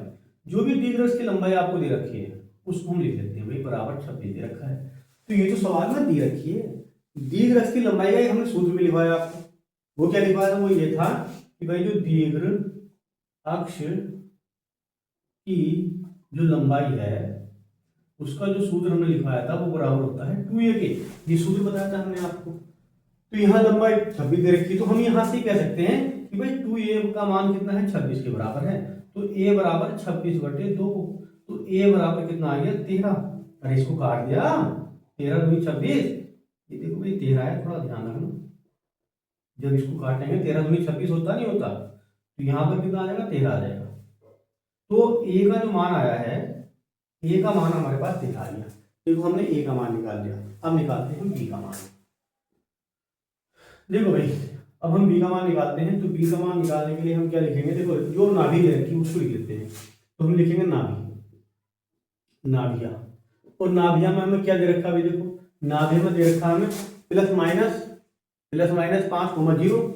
A: जो भी दीर्घ अक्ष की लंबाई आपको दे रखी है उसको हम लिख लेते हैं भाई बराबर 26 दे रखा है, तो ये तो सवाल में दी रखी है, दीर्घ अक्ष की लंबाई का हमने सूत्र में लिखवाया आपको, वो क्या लिखवाया था, वो ये था कि भाई जो दीर्घ अक्ष की जो लंबाई है उसका जो सूत्र हमने लिखवाया था वो बराबर होता है 2a के, ये सूत्र बताया था हमने आपको। तो यहाँ लंबाई 26 दे रखी, तो हम यहाँ से कह सकते हैं कि भाई 2a का मान कितना है 26 के बराबर है, तो a बराबर 26/2, तो a बराबर कितना आ गया 13। अरे इसको काट दिया, 13 दूनी 26, ये देखो भाई 13 है, थोड़ा ध्यान रखना, जब इसको काटेंगे 13 दूनी 26 होता नहीं होता, तो यहाँ पर कितना आ जाएगा 13 आ जाएगा। तो a का जो मान आया है, a का मान हमारे पास 13 आ गया। देखो हमने a का मान निकाल लिया, अब निकालते हैं हम b का मान। देखो भाई अब हम b का मान निकालते हैं, तो b का मान निकालने के लिए हम क्या लिखेंगे, देखो जो नाभि दे रखी है उसको लिख लेते हैं, तो हम लिखेंगे नाभि, नाभिया, और नाभिया में हमें क्या दे रखा है, देखो नाभिया में दे रखा है हमें प्लस माइनस 5,0,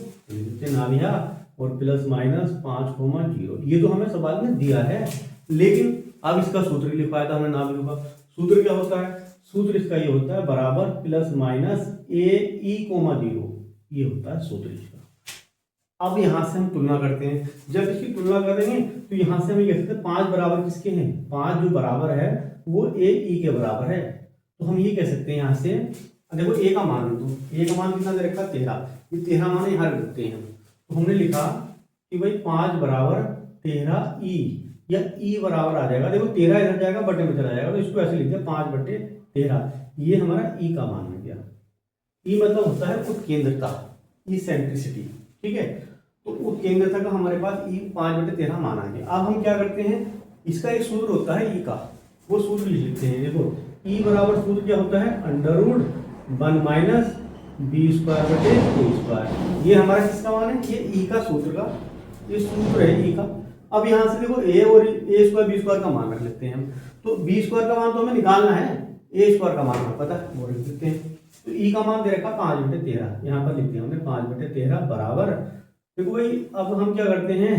A: नाभिया और प्लस माइनस 5,0, ये तो हमें सवाल में दिया है, लेकिन अब इसका सूत्र लिखवाया था हमने नाभियों का। सूत्र क्या होता है, सूत्र इसका ये होता है बराबर प्लस माइनस AE,0, ये होता है सूत्र इसका। अब यहां से हम तुलना करते हैं, जब इसकी तुलना करेंगे तो यहां से हम ये कह सकते हैं 5 बराबर किसके हैं, 5 जो बराबर है वो AE के बराबर है, तो हम ये कह सकते हैं यहाँ से, देखो a का मान, तो a का मान कितना दे रखा 13, ये 13 मान यहाँ रख देते हैं, तो हमने लिखा कि भाई 5 बराबर 13E, या E बराबर आ जाएगा, देखो 13 इधर जाएगा बटे में चला जाएगा, तो इसको ऐसे लिख दिया 5/13, ये हमारा E का मान हो गया। E मतलब होता है उत्केंद्रता, इसेंट्रिसिटी, ठीक है, तो उत्केंद्रता का हमारे पास E 5/13 मान आ गया। अब हम क्या करते हैं, इसका एक सूत्र होता है E का, वो सूत्र लिख लेते हैं। देखो E बराबर सूत्र क्या होता है, √1 माइनस b²/a², ये हमारा किसका मान है, ये E का सूत्र का, ये सूत्र है E का। अब यहाँ से देखो a और a² b² का मान रख लेते हैं हम, तो b² का मान तो हमें निकालना है, a² का मान हमें पता है, वो लिख देते हैं। तो E का मान दे रखा 5/13, यहाँ पर लिख दिया हमने 5/13 बराबर, देखो भाई अब हम क्या करते हैं,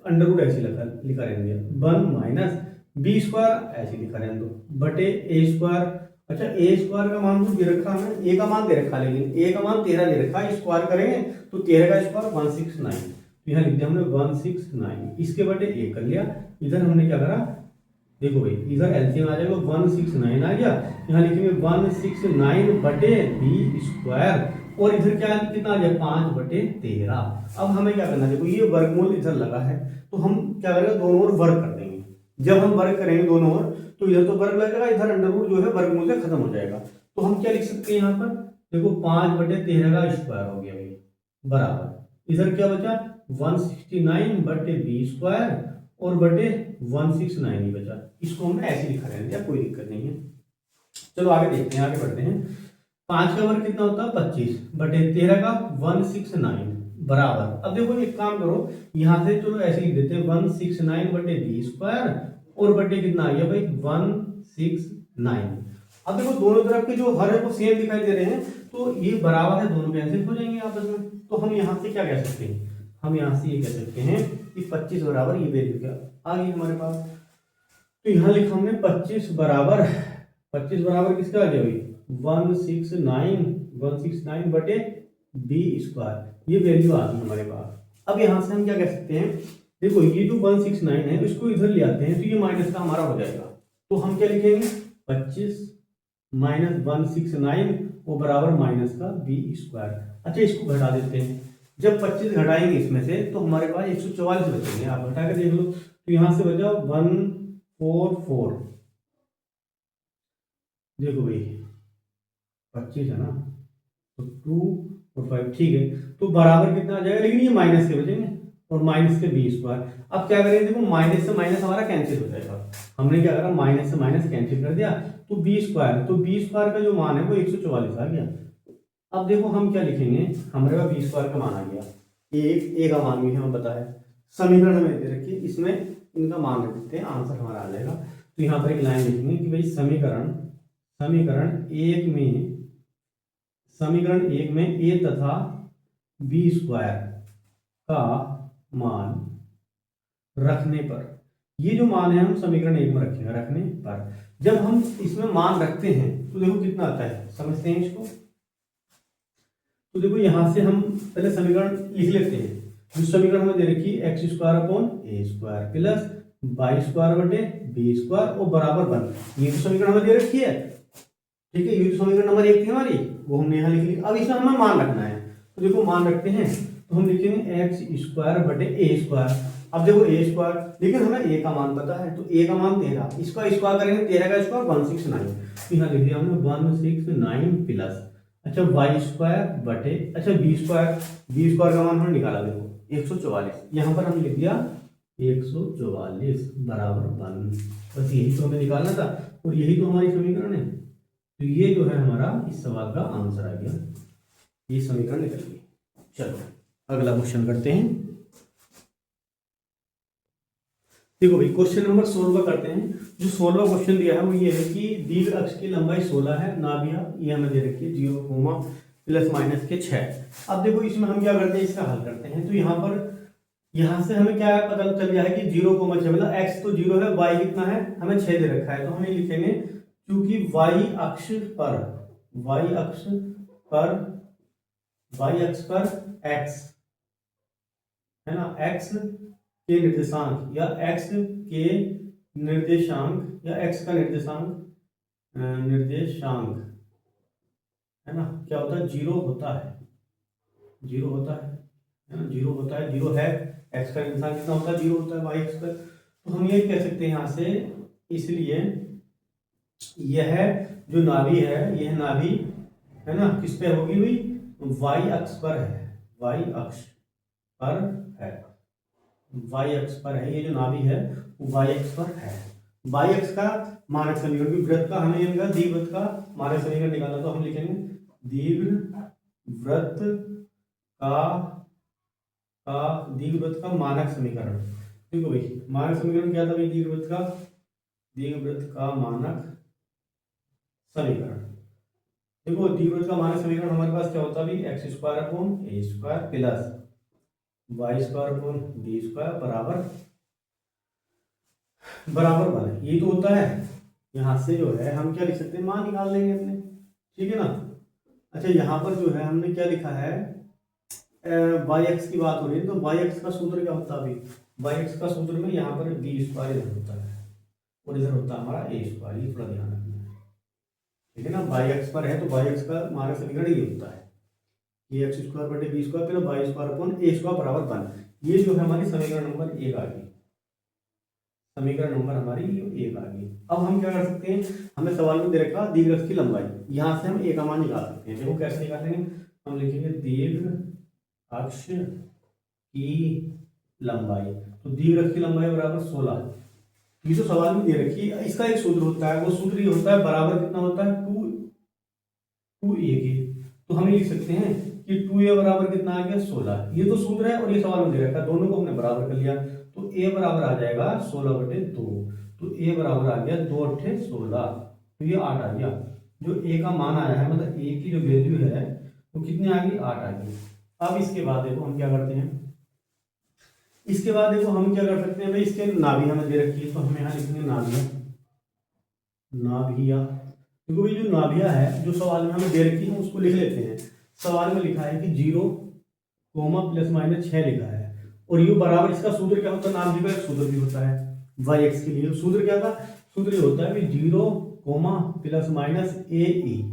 A: √ ऐसे लिखा रहेंगे 1 माइनस b² ऐसे लिखा रहेंगे बटे a²। अच्छा a² का मान तो दे रखा हमें, a का मान दे रखा, लेकिन a का मान 13 दे रखा है, स्क्वायर करेंगे तो 13 का स्क्वायर 169, तो यहाँ लिख दिया हमने 169, इसके बटे a कर लिया। इधर हमने क्या करा, देखो भाई इधर एलसीएम आ जाएगा 169 आ गया, यहाँ लिखेंगे 169 बटे b², और इधर क्या कितना आ गया 5/13। अब हमें क्या करना है, देखो ये वर्गमूल इधर लगा है, तो हम क्या करेंगे दोनों ओर वर्ग कर देंगे। जब हम वर्ग करेंगे दोनों ओर, तो इधर तो वर्ग लगेगा, इधर √ जो है वर्गमूल से खत्म हो जाएगा, तो हम क्या लिख सकते हैं यहाँ पर, देखो 5/13 का स्क्वायर हो गया भाई बराबर, इधर क्या बचा 169 बटे b² और बटे 169 ही बचा, इसको हमने ऐसे लिखा रहने दिया, कोई दिक्कत नहीं है। चलो आगे देखते हैं, आगे बढ़ते हैं। 5 का वर्ग कितना होता है 25 बटे 13 का 169 बराबर, अब देखो एक काम करो, यहाँ से चलो ऐसे लिख देते हैं 169 बटे b² और बटे कितना आ गया भाई 169। अब देखो दोनों तरफ के जो हर है वो सेम दिखाई दे रहे हैं, तो ये बराबर है, दोनों कैंसिल हो जाएंगे आपस में, तो हम यहाँ से क्या कह सकते हैं, हम यहाँ से ये कह सकते हैं कि 25 बराबर ये वैल्यू क्या आ गई हमारे पास, तो यहाँ लिखा हमने 25 बराबर किसका आ गया भाई 169 बटे b², ये वैल्यू आ गई हमारे पास। अब यहाँ से हम क्या कह सकते हैं, देखो ये जो 169 है इसको इधर ले आते हैं, तो ये माइनस का हमारा हो जाएगा, तो हम क्या लिखेंगे 25 माइनस 169 वो बराबर माइनस का b²। अच्छा इसको घटा देते हैं, जब 25 घटाएंगे इसमें से तो हमारे पास 144 बचेंगे, आप घटा के देख लो, तो यहाँ से बचा 144, देखो भाई 25 है ना, तो 2 और 5 ठीक है, तो बराबर कितना आ जाएगा, लेकिन ये माइनस के बचेंगे और माइनस के b²। अब क्या करेंगे, देखो माइनस से माइनस हमारा कैंसिल हो जाएगा, हमने क्या करा माइनस से माइनस कैंसिल कर दिया, तो b² का जो मान है वो 144 आ गया। अब देखो हम क्या लिखेंगे, हमारे पास b² का मान आ गया, a का मान भी हमें पता है, समीकरण हमें दे रखिए, इसमें इनका मान रख देते हैं, आंसर हमारा आ जाएगा। तो यहाँ पर एक लाइन लिखेंगे कि भाई समीकरण एक में a तथा b² का मान रखने पर, ये जो मान है हम समीकरण 1 में रखेंगे, रखने पर जब हम इसमें मान रखते हैं तो देखो कितना आता है, समझते हैं इसको। तो देखो यहां से हम पहले समीकरण लिख लेते हैं, जो समीकरण हमें दे रखी है x² upon a² plus y² बटे b² और बराबर 1, ये तो समीकरण हमें दे रखी है, ठीक है, ये तो समीकरण नंबर 1 थी हमारी, वो हमने यहाँ लिख ली। अब इसमें हमें मान रखना है, तो देखो मान रखते हैं, तो हम लिखेंगे एक्स स्क्वायर बटे ए स्क्वायर। अब देखो ए स्क्वायर, लेकिन हमें ए का मान पता है, तो ए का मान 13, इसका स्क्वायर करेंगे 13 का स्क्वायर 169, तो यहाँ लिख दिया हमने 169 प्लस अच्छा वाई स्क्वायर बटे अच्छा बी स्क्वायर का मान हमने निकाला, देखो 144, यहाँ पर हमने लिख दिया 144 बराबर 1। बस यही तो हमें निकालना था और यही तो हमारी समीकरण है। तो ये जो है हमारा इस सवाल का आंसर आ गया, ये समीकरण निकल गई। चलो अगला क्वेश्चन करते हैं। देखो भाई क्वेश्चन नंबर 16 करते हैं। जो 16वां क्वेश्चन दिया है वो ये है कि दीर्घ अक्ष की लंबाई 16 है, नाभिया ये हमें दे रखी है 0, प्लस माइनस के 6। अब देखो इसमें हम क्या करते हैं, इसका हल करते हैं। तो यहाँ से हमें क्या पता चल गया है कि 0,6 मतलब x तो 0 है, y कितना है हमें 6 दे रखा है, तो हम ये लिखेंगे क्योंकि y अक्ष पर x है ना, x के निर्देशांक या x के निर्देशांक या x का निर्देशांक है ना, क्या होता है 0 होता है, 0 होता है ना, 0 होता है, 0 है, x का निर्देशांक कितना होता है 0 होता है y अक्ष पर। तो हम ये कह सकते हैं यहाँ से, इसलिए यह जो नाभि है, यह नाभि है ना किस पे होगी हुई, y अक्ष पर है, y अक्ष पर है, ये जो नाभि है वो y अक्ष पर है। y अक्ष का मानक समीकरण, क्योंकि वृत्त का हमें इनका दीर्घवृत्त का मानक समीकरण निकालना, तो हम लिखेंगे दीर्घवृत्त का मानक समीकरण। देखो भाई मानक समीकरण क्या था भाई, दीर्घवृत्त का मानक समीकरण। देखो दीर्घवृत्त का मानक समीकरण हमारे पास क्या होता है भाई, x square upon a square plus y square upon b square बराबर 1, ये तो होता है। यहाँ से जो है हम क्या लिख सकते हैं, मान निकाल लेंगे अपने, ठीक है ना। अच्छा यहाँ पर जो है हमने क्या लिखा है, वाई एक्स की बात हो रही है, तो वाई एक्स का सूत्र क्या होता है अभी, वाई एक्स का सूत्र में यहाँ पर बी स्क्वायर इधर होता है और इधर होता है हमारा ए स्क्वायर, ये थोड़ा ध्यान रखना है, ठीक है ना। वाई एक्स पर है तो वाई एक्स का मानक समीकरण ये होता है, ये एक्स स्क्वायर बटे b square plus y square upon a square बराबर 1। ये जो है हमारी समीकरण नंबर 1 आ गई, समीकरण नंबर हमारी 1 आ गई। अब हम क्या कर सकते हैं, हमें सवाल में दे रखा दीर्घ अक्ष की लंबाई, यहाँ से हम ए का मान निकाल सकते हैं। देखो कैसे निकालेंगे, हम लिखेंगे दीर्घ अक्ष की लंबाई, तो दीर्घ अक्ष की लंबाई बराबर 16। ये तो सवाल में दे रखी है, इसका एक सूत्र होता है, वो सूत्र ये होता है बराबर कितना होता है 2a के। तो हम लिख सकते हैं कि 2a बराबर कितना आ गया 16, ये तो सूत्र है और ये सवाल में दे रखा है, दोनों को हमने बराबर कर लिया, तो a बराबर आ जाएगा 16/2, तो a बराबर आ गया 2 8 16, तो ये 8 आ गया। जो a का मान आया है मतलब a की जो वैल्यू है वो कितनी आ गई, 8 आ गई। अब इसके बाद देखो हम क्या करते हैं, इसके बाद देखो हम क्या कर सकते हैं भाई, इसके नाभि हमें दे रखी है, तो हम यहाँ लिखेंगे नाभिया। देखो भाई जो नाभिया है, जो सवाल में हमें दे रखी है उसको लिख लेते हैं। सवाल में लिखा है कि 0, प्लस माइनस 6 लिखा है, और ये बराबर, इसका सूत्र क्या होता है, नाभि का एक सूत्र भी होता है वाई एक्स के लिए। सूत्र क्या था, सूत्र ये होता है कि 0, प्लस माइनस ए ई,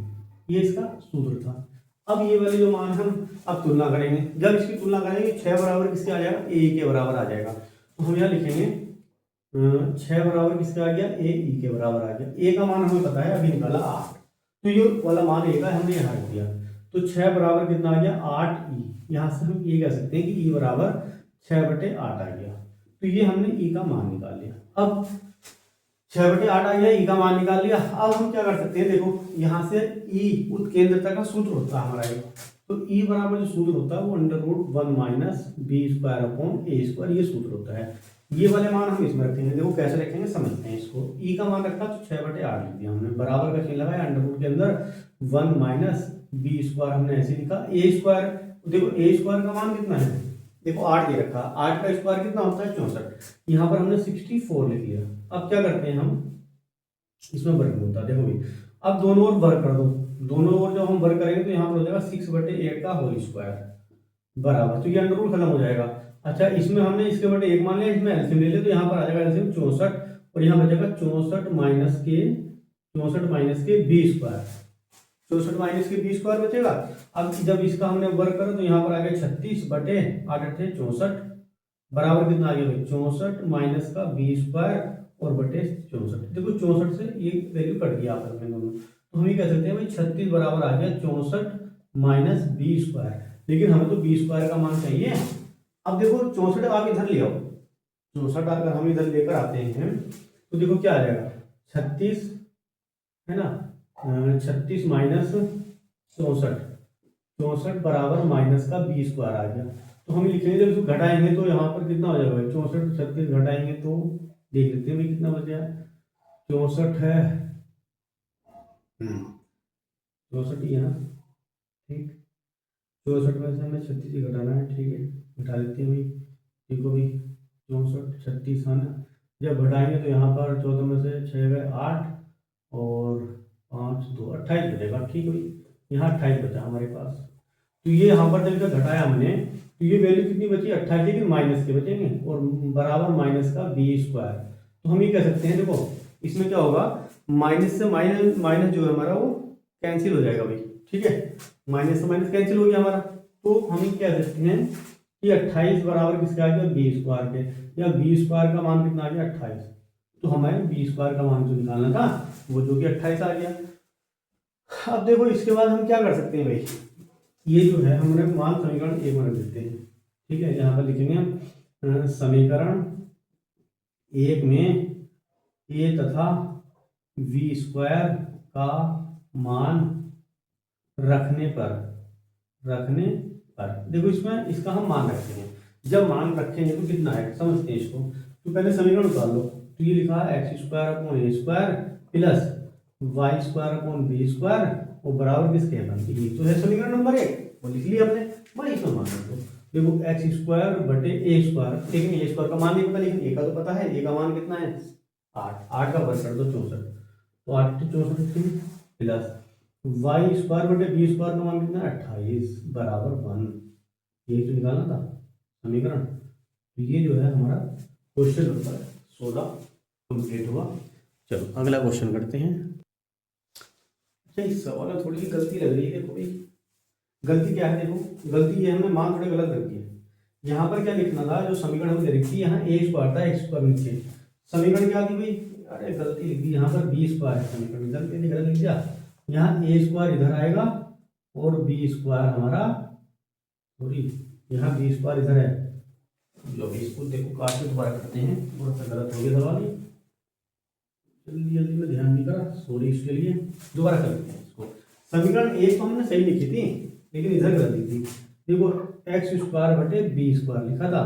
A: ये इसका सूत्र था। अब ये वाले जो मान हम अब तुलना करेंगे, जब इसकी तुलना करेंगे 6 बराबर किसके आ जाएगा, ए के बराबर आ जाएगा, तो हम यहाँ लिखेंगे 6 बराबर किसका आ गया, ए ई के बराबर आ गया। ए का मान हमें पता है, अभी निकाला 8, तो ये वाला मान ए का हमने यहाँ रख दिया, तो 6 बराबर कितना आ गया 8 ई। यहाँ से हम ये कह सकते हैं कि ई बराबर 6/8 आ गया, तो ये हमने ई का मान निकाल लिया। अब 6/8 आ गया, ई का मान निकाल लिया। अब हम क्या कर सकते हैं, देखो यहाँ से ई उत्केंद्रता का सूत्र होता है हमारा, तो ई बराबर जो सूत्र होता है वो √1 minus B square upon a square, ये सूत्र होता है। ये वाले मान हम इसमें रखेंगे, देखो कैसे रखेंगे समझते हैं इसको। ई का मान रखा तो 6/8 लिख दिया हमने, बराबर का चिन्ह लगाया, अंडर के अंदर 1 माइनस बी स्क्वायर हमने ऐसे लिखा, ए स्क्वायर। देखो ए स्क्वायर का मान कितना है, देखो 8 दे रखा, 8 का स्क्वायर कितना होता है 64, यहाँ पर हमने 64 लिख लिया। अब क्या करते हैं हम, इसमें वर्ग होता है, देखो भाई अब दोनों ओर वर्ग कर दो, दोनों ओर जब हम वर्ग करेंगे तो यहाँ पर हो जाएगा 6/8 का होल स्क्वायर बराबर, तो ये अंडर रूट खत्म हो जाएगा। अच्छा इसमें हमने इसके बटे 1 मान लिया, इसमें एलसीएम ले लिया, तो यहाँ पर आ जाएगा एलसीएम 64, और यहाँ बचेगा 64 माइनस के बी स्क्वायर, 64 माइनस के बी स्क्वायर बचेगा। अब जब इसका हमने वर्ग करा तो यहाँ पर आ गया 36 बटे 8 थे 64 बराबर कितना आ गया भाई 64 माइनस का बी स्क्वायर और बटे 64। देखो 64 से ये वैल्यू कट गया आपस में दोनों, तो हम ये कह सकते हैं भाई 36 बराबर आ गया 64 माइनस बी स्क्वायर। लेकिन हमें तो बी स्क्वायर का मान चाहिए। अब देखो 64 आप इधर ले आओ, 64 अगर हम इधर लेकर आते हैं तो देखो क्या आ जाएगा 36 है ना, 36 माइनस 64 बराबर माइनस का बी स्क्वायर आ गया। तो हम लिखेंगे जब इसको घटाएंगे तो यहाँ पर कितना हो जाएगा 64 36 घटाएंगे तो देख लेते हैं भाई कितना बच गया 64 है 64 ही है ना, ठीक 64 में से हमें 36 ही घटाना है, ठीक है घटा लेते हैं भाई। देखो भाई 64 36 है ना, जब घटाएंगे तो यहाँ पर 14 में से 6 गए 8 और 5 2 28 बचेगा, ठीक है भाई यहाँ 28 बचा हमारे पास। तो ये यहाँ पर जब घटाया हमने तो ये वैल्यू कितनी बची 28, लेकिन माइनस के बचेंगे और बराबर माइनस का बी स्क्वायर। तो हम ये कह सकते हैं देखो इसमें क्या होगा माइनस से माइनस माइनस जो है हमारा वो कैंसिल हो जाएगा भाई, ठीक है माइनस से माइनस कैंसिल हो गया हमारा। तो हम ये कह सकते हैं कि 28 बराबर किसका आ गया बी स्क्वायर के, या बी स्क्वायर का मान कितना आ गया 28। तो हमें बी स्क्वायर का मान जो निकालना था वो जो कि 28 आ गया। अब देखो इसके बाद हम क्या कर सकते हैं भाई, ये जो है हमने मान समीकरण एक में लिखते हैं, ठीक है यहाँ पर लिखेंगे हम समीकरण एक में ए तथा वी स्क्वायर का मान रखने पर देखो इसमें इसका हम मान रखते हैं। जब मान रखेंगे तो कितना है समझते हैं इसको। तो पहले समीकरण उतार लो, तो ये लिखा है x square upon a square plus y square upon b square और बराबर किसके है ये तो है समीकरण नंबर 1, वो लिख लिया हमने। वही इसमें मान रख दो, देखो एक्स स्क्वायर बटे ए स्क्वायर, लेकिन ए स्क्वायर का मान नहीं पता लेकिन ए का तो पता है, ए का मान कितना है 8, 8 का वर्ग कर दो 64, तो 8 64 प्लस वाई स्क्वायर बटे बी स्क्वायर का मान कितना है 28 बराबर 1। ये तो निकालना था समीकरण। तो ये जो है हमारा क्वेश्चन नंबर 16 कंप्लीट हुआ। चलो अगला क्वेश्चन करते हैं। अच्छा इस सवाल में थोड़ी सी गलती लग रही है, देखो भाई गलती क्या है, देखो गलती ये हमने मान थोड़े गलत रख दिए। यहाँ पर क्या लिखना था जो समीकरण हमने लिख दी यहाँ ए स्क्वायर था एक्स स्क्वायर नीचे, समीकरण क्या थी भाई अरे गलती लिख दी यहाँ पर बी स्क्वायर है समीकरण, गलती गलत लिख दिया। यहाँ ए स्क्वायर इधर आएगा और बी स्क्वायर हमारा सॉरी यहाँ बी स्क्वायर इधर है। लो इसको देखो काट के दोबारा करते हैं, थोड़ा सा गलत हो गया सवाल, जल्दी जल्दी में ध्यान नहीं करा सॉरी इसके लिए, दोबारा कर लेते हैं इसको। समीकरण एक तो हमने सही लिखी थी लेकिन इधर गलत लिखी थी। देखो एक्स स्क्वायर बटे बी स्क्वायर लिखा था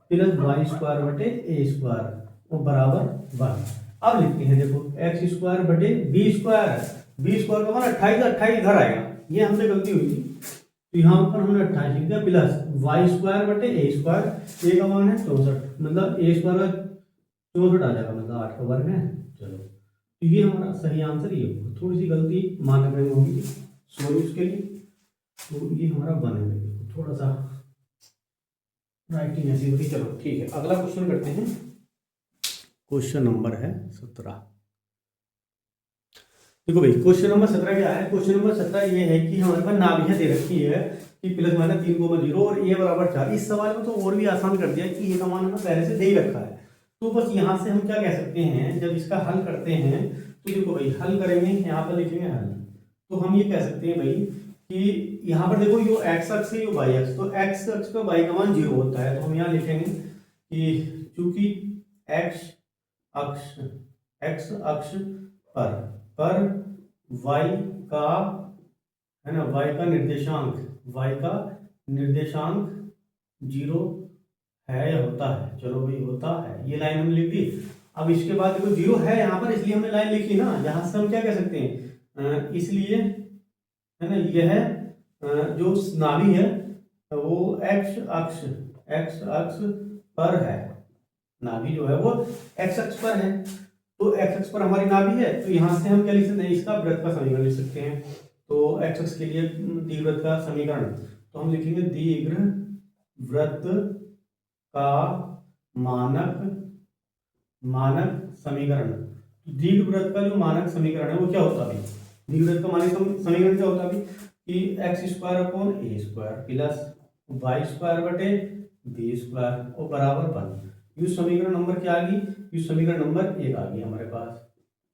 A: प्लस वाई स्क्वायर बटे ए स्क्वायर और बराबर 1। अब लिखते हैं देखो एक्स स्क्वायर बटे बी स्क्वायर का मान 28, 28 इधर आएगा, ये हमसे गलती हुई थी तो यहाँ पर हमने 28 लिख दिया प्लस वाई स्क्वायर बटे ए स्क्वायर, ए का मान है 64 मतलब ए स्क्वायर का 64 आ जाएगा मतलब 8 का वर्ग है। चलो तो ये हमारा सही आंसर ये होगा, थोड़ी सी गलती मान में होगी सॉरी उसके लिए। तो ये हमारा 1 है, थोड़ा सा राइटिंग ऐसी होती। चलो ठीक है अगला क्वेश्चन करते हैं, क्वेश्चन नंबर है 17। देखो भाई क्वेश्चन नंबर 17 क्या है, क्वेश्चन नंबर 17 ये है कि हमारे पास नाभियां दे रखी है कि प्लस माइनस 3,0 और ए बराबर 4। इस सवाल में तो और भी आसान कर दिया कि ए का मान हमें पहले से दे ही रखा है। तो बस यहाँ से हम क्या कह सकते हैं जब इसका हल करते हैं तो देखो भाई हल करेंगे यहाँ पर लिखेंगे हल, तो हम ये कह सकते हैं भाई कि यहाँ पर देखो यो एक्स अक्ष है यो वाई अक्ष, तो एक्स अक्ष का वाई का मान 0 होता है। तो हम यहाँ लिखेंगे कि चूंकि एक्स अक्ष पर y का है ना y का निर्देशांक 0 है या होता है, चलो भाई होता है, ये लाइन हमने लिख दी। अब इसके बाद देखो 0 है यहाँ पर इसलिए हमने लाइन लिखी ना, यहाँ से हम क्या कह सकते हैं इसलिए है ना यह जो नाभि है वो एक्स अक्ष पर है, नाभि जो है वो एक्स अक्ष पर है। तो एक्स अक्ष पर हमारी नाभि है तो यहाँ से हम क्या लिख सकते हैं इसका वृत्त का समीकरण लिख सकते हैं। तो एक्स अक्ष के लिए दीर्घवृत्त का समीकरण तो हम लिखेंगे दीर्घवृत्त का मानक समीकरण। दीर्घवृत्त का जो मानक समीकरण है वो क्या होता है, दीर्घवृत्त का मानक समीकरण क्या होता है अभी कि x square upon a square plus y square बटे बी स्क्वायर और बराबर 1। ये समीकरण नंबर क्या आ गई, ये समीकरण नंबर 1 आ गई हमारे पास।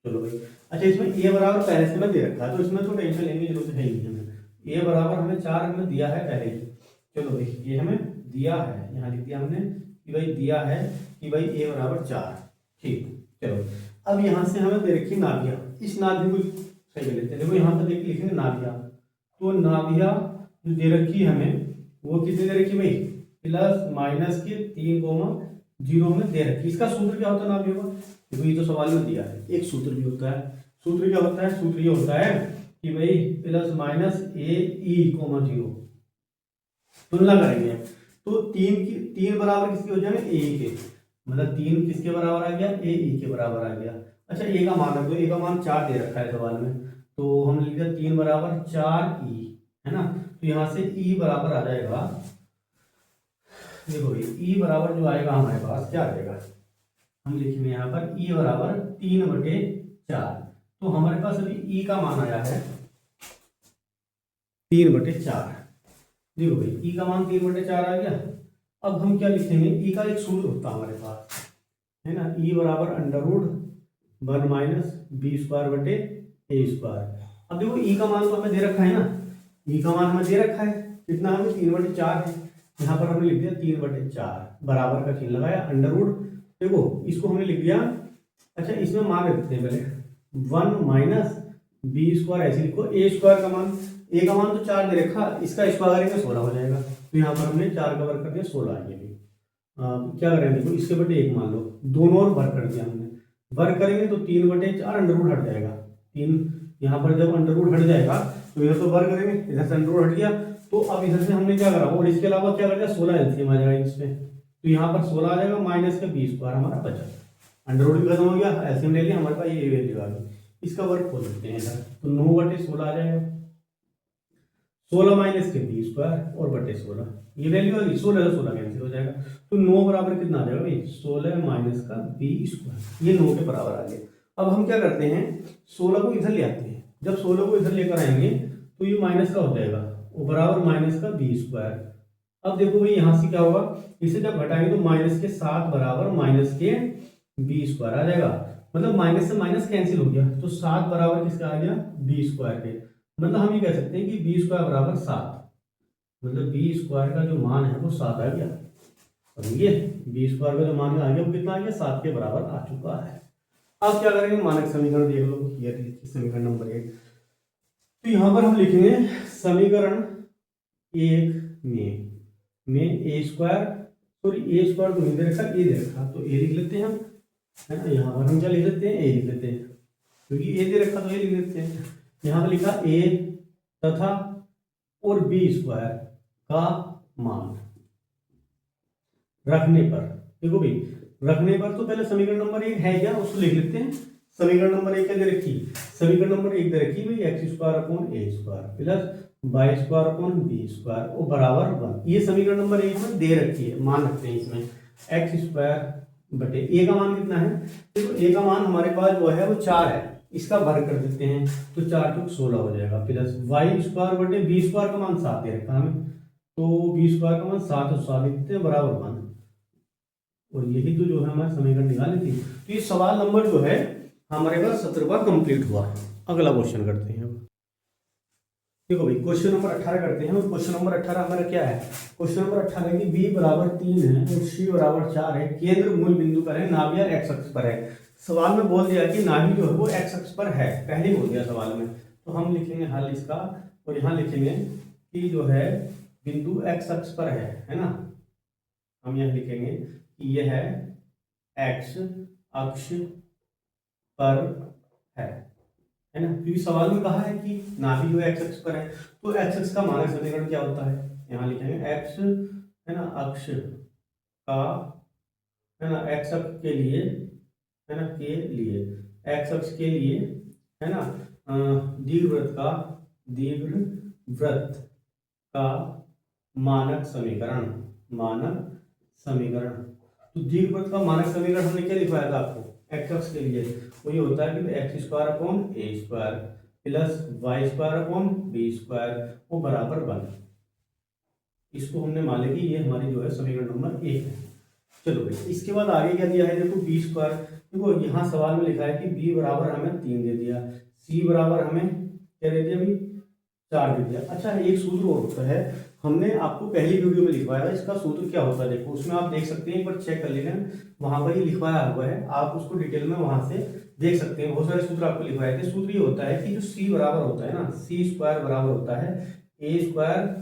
A: चलो भाई, अच्छा इसमें ए बराबर पहले से मैं दे रखा है तो इसमें तो टेंशन लेने की जरूरत है ही नहीं हमें। ए बराबर हमें 4 हमें दिया है पहले ही। चलो भाई ये हमें दिया है, यहाँ लिख दिया हमने कि भाई दिया है कि भाई ए बराबर 4। ठीक, चलो अब यहाँ से हमें दे रखी नाभिया, इस नाभि को सही कर लेते हैं। देखो यहाँ पर देख लिखेंगे नाभिया, तो नाभिया जो दे रखी है हमें वो कितने दे रखी भाई, प्लस माइनस के 3,0 में दे रखी। इसका सूत्र क्या होता है नाभियों का, देखो ये तो सवाल में दिया है, एक सूत्र भी होता है। सूत्र क्या होता है, सूत्र ये होता है कि भाई प्लस माइनस ए ई कोमा 0। तुलना करेंगे तो 3 बराबर किसके हो जाएंगे, ए के, मतलब 3 किसके बराबर आ गया, ए ई के बराबर आ गया। अच्छा ए का मान रख दो, ए का मान 4 दे रखा है सवाल में, तो हम लिख दिया 3 बराबर 4 ई, है ना। तो यहाँ से ई बराबर आ जाएगा, देखो ई बराबर जो आएगा हमारे पास क्या आ जाएगा, हम लिखेंगे यहाँ पर ई बराबर 3/4। तो हमारे पास अभी ई का मान आया है 3/4। देखो भाई ई का मान 3/4 आ गया। अब हम क्या लिखेंगे, ई का एक सूत्र होता है हमारे पास, है ना, ई बराबर √1 माइनस बी स्क्वायर बटे ए स्क्वायर। अब देखो ई का मान तो हमें दे रखा है ना, ई का मान हमें दे रखा है कितना, हमें 3/4 है। यहाँ पर हमने लिख दिया 3/4 बराबर का चिन्ह लगाया, अंडर रूट, देखो इसको हमने लिख दिया। अच्छा इसमें मान रखते हैं पहले 1 माइनस बी स्क्वायर, ऐसे लिखो ए स्क्वायर का मान, ए का मान तो 4 दे रखा, इसका स्क्वायर करेंगे 16 हो जाएगा। तो यहाँ पर हमने 4 का वर्ग कर दिया 16 ये भी। क्या करेंगे, देखो इसके बटे 1 मान लो, दोनों और वर्ग कर दिया हमने, वर्ग करेंगे तो 3/4 अंडर रूट हट जाएगा। 3 यहाँ पर जब अंडर रूट हट जाएगा तो इधर तो वर्ग करेंगे, इधर से अंडर रूट हट गया, तो अब इधर से हमने क्या करा, और इसके अलावा क्या कर दिया 16 एलसीएम आ जाएगा इसमें, तो यहाँ पर 16 आ जाएगा माइनस का बी स्क्वायर हमारा बचा, अंडर रूट भी खत्म हो गया, एलसीएम ले लिया, हमारे पास ये वैल्यू आ गई। इसका वर्ग खोल सकते हैं इधर, तो 9/16 आ जाएगा, 16 माइनस के बी स्क्वायर और बटे 16, ये वैल्यू आ गई, 16 16 कैंसिल हो जाएगा, तो 9 बराबर कितना आ जाएगा भाई, 16 माइनस का बी स्क्वायर, ये 9 के बराबर आ गया। अब हम क्या करते हैं, 16 को इधर ले आते हैं, जब 16 को इधर लेकर आएंगे तो ये माइनस का हो जाएगा, वो बराबर माइनस का बी स्क्वायर। अब देखो भाई यहाँ से क्या होगा, इसे जब घटाएंगे तो माइनस के 7 बराबर माइनस के बी स्क्वायर आ जाएगा, मतलब माइनस से माइनस कैंसिल हो गया, तो 7 बराबर किसका आ गया, बी स्क्वायर के। मतलब हम ये कह सकते हैं कि बी स्क्वायर बराबर 7, मतलब बी स्क्वायर का जो मान है वो 7 आ गया, और ये बी स्क्वायर का जो मान आ गया वो कितना आ गया, 7 के बराबर आ चुका है। अब क्या करेंगे, मानक समीकरण देख लो, ये समीकरण नंबर 1, तो यहाँ पर हम लिखेंगे समीकरण 1 में ए स्क्वायर, सॉरी ए स्क्वायर तो नहीं दे रखा, ए दे रखा, तो ए लिख लेते हैं हम, है ना। यहाँ पर हम क्या लिख लेते हैं, ए लिख लेते हैं, क्योंकि ए दे रखा तो ए लिख लेते हैं। यहाँ पर लिखा ए तथा और बी स्क्वायर का मान रखने पर, देखो भाई रखने पर, तो पहले समीकरण नंबर 1 है क्या, उसको लिख लेते हैं। समीकरण नंबर 1 क्या दे रखी, समीकरण नंबर 1 दे रखी भाई x square upon a square plus y square upon b square और बराबर 1, ये समीकरण नंबर 1 में दे रखी है, मान रखते हैं इसमें एक्स स्क्वायर बटे ए का मान कितना है, देखो ए का मान हमारे पास जो है वो 4 है, इसका वर्ग कर देते हैं तो 4 × 16 हो जाएगा, प्लस वाई स्क्वायर बटे बी स्क्वायर का मान 7 दे रखा हमें, तो बी स्क्वायर का मान 7 और 7 लिख देते हैं बराबर 1, और यही तो जो है हमारे समीकरण निकाली थी। तो ये सवाल नंबर जो है हमारे पास 17वां कंप्लीट हुआ। अगला क्वेश्चन करते हैं, देखो भाई क्वेश्चन नंबर 18 करते हैं। क्वेश्चन नंबर 18 हमारा क्या है, क्वेश्चन नंबर 18 की बी बराबर 3 है और सी बराबर 4 है, केंद्र मूल बिंदु पर है, नाभिया एक्स अक्ष पर है। सवाल में बोल दिया कि नाभि जो है वो एक्स अक्ष पर है, पहले ही बोल दिया सवाल में, तो हम लिखेंगे हल इसका, और यहाँ लिखेंगे कि जो है बिंदु एक्स अक्ष पर है ना, हम यहाँ लिखेंगे कि यह है एक्स अक्ष पर है ना, क्योंकि सवाल में कहा है कि नाभि जो एक्स अक्ष पर है, तो एक्स अक्ष का मानक समीकरण क्या होता है, यहाँ लिखेंगे एक्स है ना अक्ष का, है ना एक्स अक्ष के लिए, है ना के लिए, एक्स अक्ष के लिए, है ना दीर्घवृत्त का मानक समीकरण, तो दीर्घवृत्त का मानक समीकरण हमने क्या लिखवाया था आपको, एक्स अक्ष के लिए, वो ये होता है कि x square upon a square plus y square upon b square वो बराबर 1। इसको हमने मान लिया कि ये हमारी जो है समीकरण नंबर 1 है। चलो भाई इसके बाद आगे क्या दिया है, देखो बी स्क्वायर। देखो यहाँ सवाल में लिखा है कि बी बराबर हमें 3 दे दिया, सी बराबर हमें क्या दे दिया भाई 4 दे दिया। अच्छा एक सूत्र और होता है, हमने आपको पहली वीडियो में लिखवाया है, इसका सूत्र क्या होता है देखो उसमें आप देख सकते हैं, एक बार चेक कर लेना, वहां पर ये लिखवाया हुआ है, आप उसको डिटेल में वहां से देख सकते हैं। बहुत सारे सूत्र आपको लिखवाए थे। सूत्र ये होता है कि जो सी बराबर होता है ना, सी स्क्वायर बराबर होता है ए स्क्वायर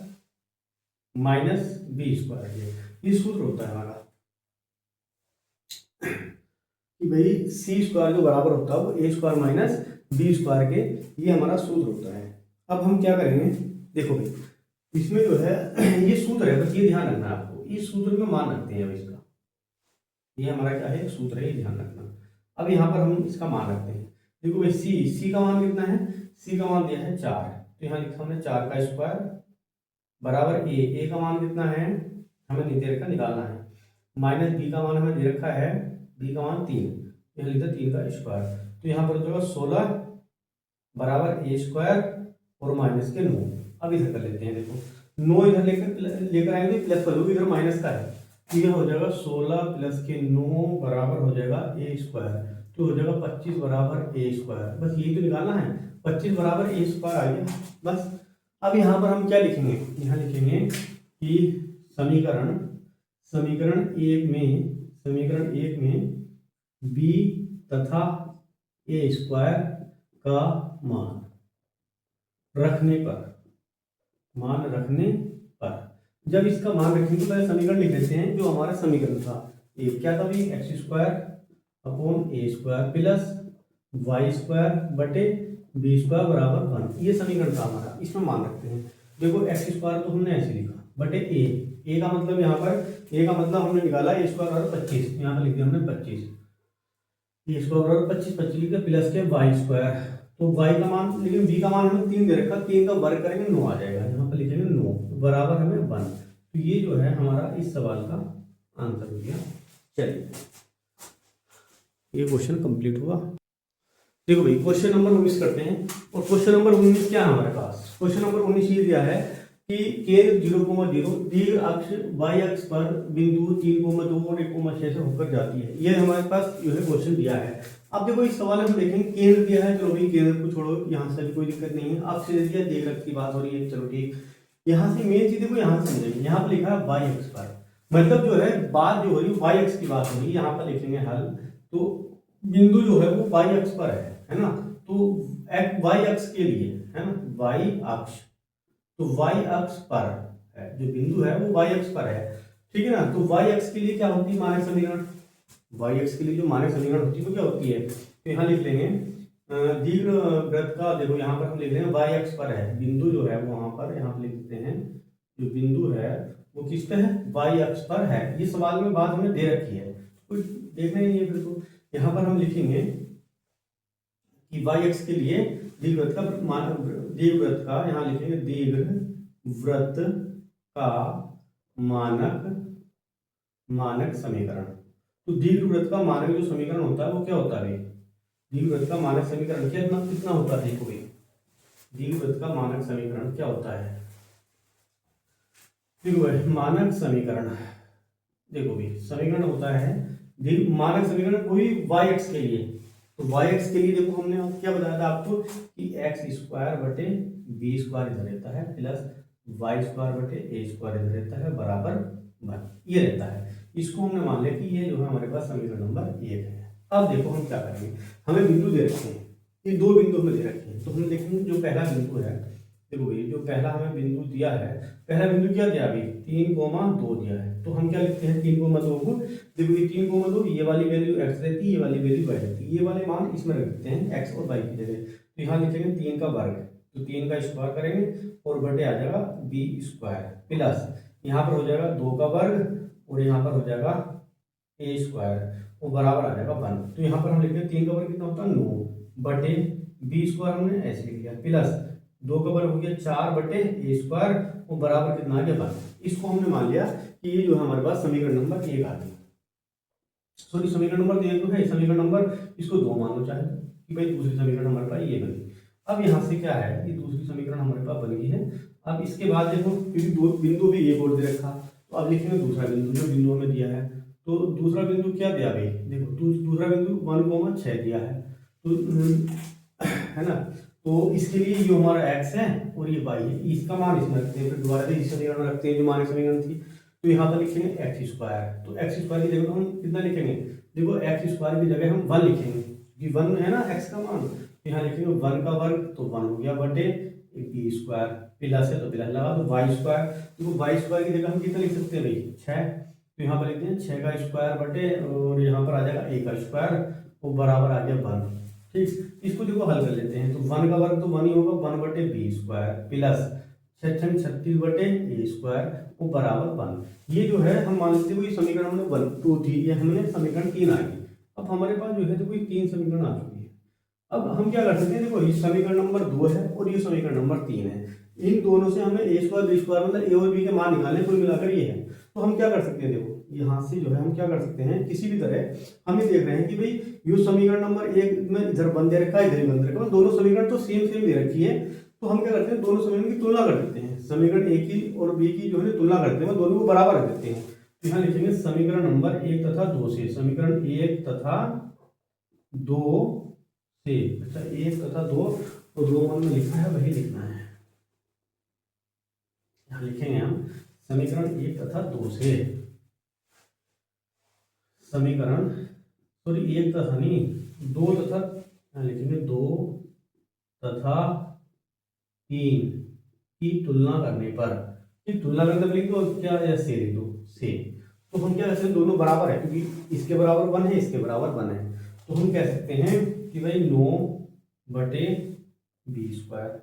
A: माइनस बी स्क्वायर। ये सूत्र होता है हमारा कि भाई सी स्क्वायर जो बराबर होता है वो ए स्क्वायर माइनस बी स्क्वायर के, ये हमारा सूत्र होता है। अब हम क्या करेंगे, देखो भाई इसमें जो है ये सूत्र है, बस ये ध्यान रखना है आपको, इस सूत्र में मान रखते हैं अब इसका, ये हमारा क्या है सूत्र है, ये ध्यान रखना। अब यहाँ पर हम इसका मान रखते हैं। देखो भाई सी का मान कितना है, सी का मान दिया है 4, तो यहाँ लिखा हमने 4 का स्क्वायर बराबर ए का मान कितना है हमें नहीं दे रखा, निकालना है, माइनस बी का मान हमें दे रखा है, बी का मान 3, यहाँ लिखा 3 का स्क्वायर, तो यहाँ पर हो जाएगा 16 बराबर ए स्क्वायर और माइनस के 9। अब इधर कर लेते हैं, देखो 9 इधर लेकर आएंगे, प्लस कर इधर माइनस का है, तो यह हो जाएगा 16 प्लस के 9 बराबर हो जाएगा ए स्क्वायर, तो हो जाएगा 25 बराबर ए स्क्वायर। बस यही तो निकालना है, 25 बराबर ए स्क्वायर आ गया बस। अब यहाँ पर हम क्या लिखेंगे, यहाँ लिखेंगे कि समीकरण एक में बी तथा ए स्क्वायर का मान रखने पर, जब इसका मान रखेंगे पहले समीकरण लिख लेते हैं। जो हमारा समीकरण था ये क्या था भाई, x square upon a square plus y square बटे बी स्क्वायर बराबर 1, ये समीकरण था हमारा, इसमें मान रखते हैं। देखो एक्स स्क्वायर तो हमने ऐसे लिखा बटे ए का मतलब यहाँ पर ए का मतलब हमने निकाला ए स्क्वायर बराबर 25, यहाँ पर लिख दिया हमने 25, ए स्क्वायर बराबर 25 लिख दिया प्लस के वाई स्क्वायर, तो वाई का मान, लेकिन बी का मान हमें 3 दे रखा, 3 का वर्ग करेंगे 9 आ जाएगा, यहाँ पर लिखेंगे 9 बराबर हमें 1। तो ये जो है हमारा इस सवाल का आंसर हो गया। चलिए ये क्वेश्चन कंप्लीट हुआ। देखो भाई क्वेश्चन नंबर 19 करते हैं, और क्वेश्चन नंबर 19 क्या है हमारे पास, क्वेश्चन नंबर 19 ये दिया है कि केंद्र 0,0 दीर्घ अक्ष y अक्ष पर बिंदु 3,2 और 1,6 से होकर जाती है। ये हमारे पास जो है क्वेश्चन दिया है। अब देखो इस सवाल में हम देखेंगे केंद्र दिया है, चलो भाई केंद्र को छोड़ो, यहाँ से भी कोई दिक्कत नहीं है, अक्ष दे दिया, दीर्घ अक्ष की बात हो रही है, चलो ठीक। यहाँ से मेन चीज देखो, यहाँ से समझेंगे, यहाँ पर लिखा है y अक्ष पर, मतलब जो है बात जो हो रही है y अक्ष की बात हो रही है, यहाँ पर लिखेंगे हल, तो बिंदु जो है वो y अक्ष पर है ना, तो y अक्ष के लिए है ना, y अक्ष, तो y अक्ष पर है जो बिंदु है वो y अक्ष पर है, ठीक है ना। तो y अक्ष के लिए क्या होती है मानक समीकरण, y अक्ष के लिए जो मानक समीकरण होती है वो क्या होती है, तो यहाँ लिख लेंगे दीर्घ वृत्त का, देखो यहाँ पर हम लिख रहे हैं y अक्ष पर है बिंदु जो है वो, वहां पर यहाँ पर लिख देते हैं जो बिंदु है वो किस पे है, y अक्ष पर है। ये सवाल में बात हमें दे रखी है, कोई देखना ही नहीं है फिर, तो यहाँ पर हम लिखेंगे कि y अक्ष के लिए दीर्घ वृत्त का यहाँ लिखेंगे दीर्घ वृत्त का मानक समीकरण। तो दीर्घ वृत्त का मानक जो समीकरण होता है वो क्या होता है, दीर्घ वृत्त का मानक समीकरण कितना होता है, देखो भाई दीर्घ वृत्त का मानक समीकरण क्या होता है, देखो भाई मानक समीकरण, देखो भाई समीकरण होता है मानक समीकरण कोई y अक्ष के लिए, तो y अक्ष के लिए देखो हमने क्या बताया था आपको कि एक्स स्क्वायर बटे बी स्क्वायर इधर रहता है प्लस वाई स्क्वायर बटे ए स्क्वायर इधर रहता है बराबर 1, ये रहता है। इसको हमने मान लिया कि ये जो है हमारे पास समीकरण नंबर 1 है। अब देखो हम क्या करेंगे, हमें बिंदु दे रखे हैं, ये 2 बिंदु हमें दे रखे हैं, तो हम देखेंगे जो पहला बिंदु है, देखो भाई जो पहला हमें बिंदु दिया है, पहला बिंदु क्या दिया अभी 3,2 दिया है, तो हम क्या लिखते हैं 3,2 को, देखो ये 3,2 ये वाली वैल्यू x रहती है, ये वाली वैल्यू y रहती है, ये वाले मान इसमें रख देते हैं x और y की जगह, तो यहाँ लिखेंगे 3 का वर्ग, तो 3 का स्क्वायर करेंगे और बटे आ जाएगा b स्क्वायर प्लस यहाँ पर हो जाएगा 2 का वर्ग और यहाँ पर हो जाएगा a स्क्वायर, वो बराबर आ जाएगा 1। तो यहाँ पर हम लिखेंगे 3 का वर्ग कितना होता है 9 बटे b स्क्वायर हमने ऐसे लिख लिया प्लस 2 का वर्ग हो गया 4 बटे ए स्क्वायर, वो बराबर कितना आ गया 1। इसको हमने मान लिया कि ये जो है हमारे पास समीकरण नंबर 1 आ गया, सॉरी समीकरण नंबर 1 तो है, समीकरण नंबर इसको 2 मान लो चाहे कि भाई दूसरी समीकरण हमारे पास ये बनी। अब यहाँ से क्या है, ये दूसरी समीकरण हमारे पास बन गई है। अब इसके बाद देखो, क्योंकि दो बिंदु भी एक और दे रखा, तो अब लिखेंगे दूसरा बिंदु, जो बिंदु हमें दिया है। तो दूसरा बिंदु क्या दिया भाई, देखो दूसरा बिंदु 1,6 दिया है, तो है ना। तो इसके लिए जो हमारा x है और ये y है, इसका मान इसमें रखते हैं, फिर दोबारा से इस समीकरण में रखते हैं जो मानक समीकरण थी। तो यहाँ पर लिखेंगे एक्स स्क्वायर, तो एक्स स्क्वायर की जगह हम कितना लिखेंगे, देखो एक्स स्क्वायर की जगह हम 1 लिखेंगे, क्योंकि 1 है ना एक्स का मान। तो यहाँ लिखेंगे 1 का वर्ग, तो 1 हो गया बटे बी स्क्वायर, प्लस है तो प्लस लगा, तो वाई स्क्वायर। देखो वाई स्क्वायर की जगह हम कितना लिख सकते हैं भाई, 6। तो यहाँ पर लिखते हैं 6 का स्क्वायर बटे, और यहाँ पर आ जाएगा a का स्क्वायर, वो बराबर आ गया 1। ठीक, इसको देखो हल कर लेते हैं, तो 1 का वर्ग तो 1 ही होगा, 1 बटे बी स्क्वायर प्लस 36 बटे ए स्क्वायर, वो बराबर 1। ये जो है हम मान लेते हैं, ये समीकरण हमने 1 2 3, ये हमने समीकरण 3 आ गई। अब हमारे पास जो है देखो ये 3 समीकरण आ चुकी है। अब हम क्या कर सकते हैं, देखो ये समीकरण नंबर 2 है और ये समीकरण नंबर 3 है, इन दोनों से हमें ए स्क्वायर बी स्क्वायर मतलब ए और बी के मान निकालने, कुल मिलाकर ये है। तो हम क्या कर सकते हैं, देखो यहाँ से जो है हम क्या कर सकते हैं, किसी भी तरह हम ये देख रहे हैं कि भाई ये समीकरण नंबर 1 में इधर बन दे रखा है, इधर बन दे रखा है, दोनों समीकरण तो सेम सेम दे रखी है। तो हम क्या करते हैं, दोनों समीकरण की तुलना कर देते हैं, समीकरण ए की और बी की जो है तुलना करते हैं, दोनों को बराबर रख देते हैं। तो यहाँ लिखेंगे समीकरण नंबर 1 तथा 2 से, समीकरण 1 तथा 2 से, अच्छा 1 तथा 2, तो 2 मन में लिखा है वही लिखना है, यहाँ लिखेंगे हम समीकरण 1 तथा 2 से, समीकरण सॉरी 1 तथा नहीं 2 तथा, यहाँ लिखेंगे 2 तथा 3 की तुलना करने पर, कि तुलना करने पर लिख दो क्या, या से लिख दो से। तो हम क्या कहते हैं, दोनों बराबर है, क्योंकि इसके बराबर 1 है, इसके बराबर 1 है, तो हम कह सकते हैं कि भाई 9 बटे बी स्क्वायर,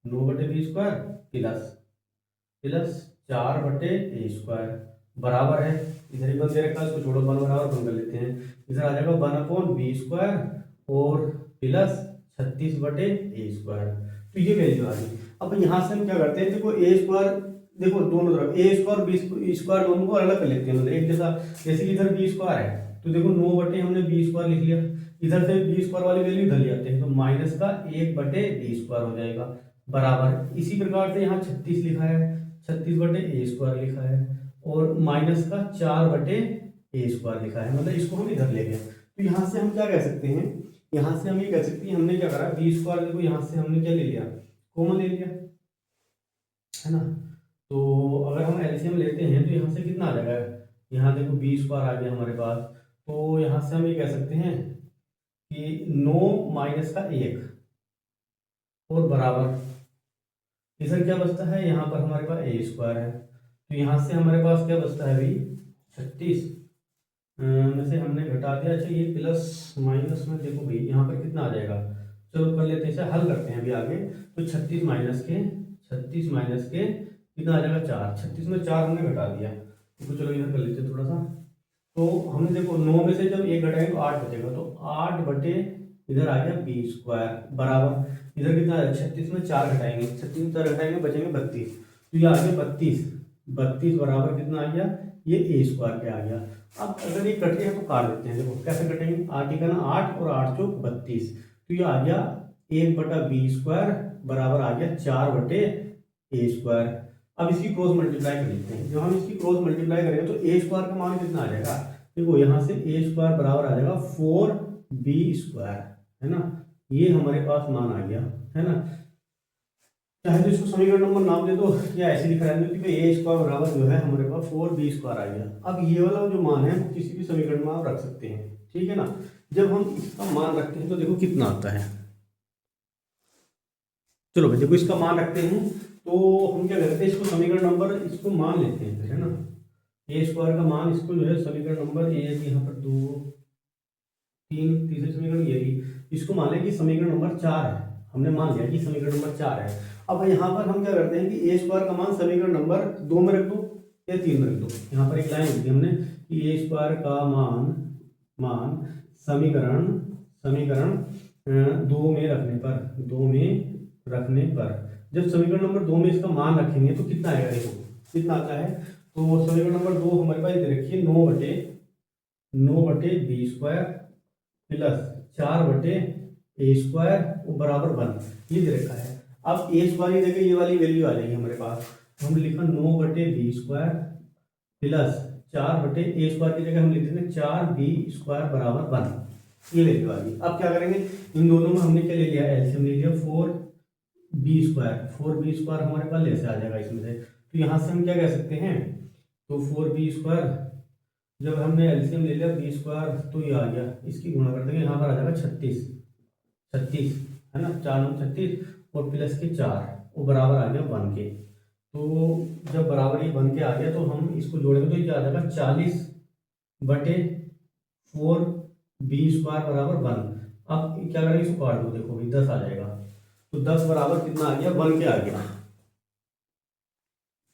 A: 9 बटे बी स्क्वायर प्लस 4 बटे ए स्क्वायर बराबर है, इधर ही 1 दे रखा है, इसको छोड़ो 1 बराबर 1 कर लेते हैं, इधर आ जाएगा 1/बी स्क्वायर और प्लस 36 बटे ए स्क्वायर। तो ये वैल्यू आ गई। अब यहाँ से हम क्या करते हैं, देखो ए स्क्वायर, देखो दोनों तरफ ए स्क्वायर बी स्क्वायर दोनों को अलग कर लेते हैं, मतलब एक जैसा, जैसे कि इधर बी स्क्वायर है, तो देखो 9 बटे हमने बी स्क्वायर लिख लिया, इधर से बी स्क्वायर वाली वैल्यू इधर ले आते हैं, तो माइनस का 1 बटे बी स्क्वायर हो जाएगा बराबर। इसी प्रकार से यहाँ 36 लिखा है, 36 बटे ए स्क्वायर लिखा है, और माइनस का 4 बटे ए स्क्वायर लिखा है, मतलब इसको हम इधर ले गए। तो यहाँ से हम क्या कह सकते हैं, यहाँ से हम ये कह सकते हैं, हमने क्या करा, बी स्क्वायर देखो यहाँ से हमने क्या ले लिया, कॉमन ले लिया, है ना। तो अगर हम एलसीएम लेते हैं तो यहाँ से कितना आ जाएगा, यहाँ देखो बी स्क्वायर आ गया हमारे पास, तो यहाँ से हम ये कह सकते हैं कि 9 माइनस का 1 और बराबर, इधर क्या बचता है, यहाँ पर हमारे पास ए स्क्वायर है, तो यहाँ से हमारे पास क्या बचता है भाई 36 में से हमने घटा दिया, अच्छा ये प्लस माइनस में देखो भाई यहाँ पर कितना आ जाएगा, चलो कर लेते हैं, इसे हल करते हैं अभी आगे। तो 36 माइनस के कितना आ जाएगा 4, 36 में 4 हमने घटा दिया, तो चलो इधर कर लेते हैं थोड़ा सा। तो हमने देखो 9 में से जब 1 घटाएंगे तो 8 बचेगा, तो 8 बटे इधर आ गया बी स्क्वायर बराबर, इधर कितना आ जाएगा 36 में 4 घटाएंगे, 36 में 4 घटाएंगे बचेंगे 32, तो ये आ गया 32 बराबर कितना आ गया, ये ए स्क्वायर पे आ गया। अब अगर ये कटे हैं तो काट देते हैं, देखो कैसे कटेंगे, 8 का ना 8 और 8 चौक 32, तो ये आ गया 1 बटा बी स्क्वायर बराबर आ गया 4 बटे ए स्क्वायर। अब इसकी क्रॉस मल्टीप्लाई कर लेते हैं, जब हम इसकी क्रॉस मल्टीप्लाई करेंगे तो ए स्क्वायर का मान कितना आ जाएगा, देखो यहाँ से ए स्क्वायर बराबर आ जाएगा 4b स्क्वायर, है ना, ये हमारे पास मान आ गया, है ना। चाहे तो इसको समीकरण नंबर नाम दे दो या ऐसे लिखा रहने दो कि ए स्क्वायर बराबर जो है हमारे पास 4b स्क्वायर आ गया। अब ये वाला जो मान है वो किसी भी समीकरण में आप रख सकते हैं, ठीक है ना। जब हम इसका मान रखते हैं तो देखो कितना आता है, चलो भाई देखो इसका मान रखते हैं, तो हम क्या करते हैं, इसको समीकरण नंबर इसको मान लेते हैं, है ना, ए स्क्वायर का मान, इसको जो है समीकरण नंबर ए यहाँ पर 2 3 तीसरे समीकरण ये भी, इसको मान लें कि समीकरण नंबर 4 है, हमने मान लिया कि समीकरण नंबर 4 है। अब यहाँ पर हम क्या करते हैं कि ए स्क्वायर का मान समीकरण नंबर 2 में रख दो या 3 में रख दो, यहाँ पर एक लाइन लिख दी हमने कि ए स्क्वायर का मान समीकरण 2 में रखने पर जब समीकरण नंबर 2 में इसका मान रखेंगे तो कितना आएगा, देखो कितना आता है। तो समीकरण नंबर 2 हमारे पास दे रखी है 9 बटे बी स्क्वायर प्लस 4 बटे ए स्क्वायर और बराबर 1 ये दे रखा है। अब ए स्क्वायर ही देखे ये वाली वैल्यू आ जाएगी हमारे पास, तो हम लिखा 9/b स्क्वायर प्लस 4/, ए स्क्वायर की जगह हम लिख देंगे 4b स्क्वायर बराबर 1 ये वैल्यू आ गई। अब क्या करेंगे, इन दोनों में हमने क्या ले लिया, एलसीएम ले लिया 4b स्क्वायर। 4b स्क्वायर हमारे पास ऐसे आ जाएगा इसमें से, तो यहाँ से हम क्या कह सकते हैं, तो 4b स्क्वायर जब हमने एलसीएम ले लिया b स्क्वायर तो ये आ गया, इसकी गुणा कर देंगे, यहाँ पर आ जाएगा 36 है ना, 4 9 36 और प्लस के 4 वो बराबर आ गया 1 के। तो जब बराबर ये 1 के आ गया तो हम इसको जोड़ेंगे तो ये आ जाएगा 40/4b स्क्वायर बराबर 1। अब क्या करेंगे, इसको काट दो, देखो भाई 10 आ जाएगा, तो 10 बराबर कितना आ गया, 1 के आ गया।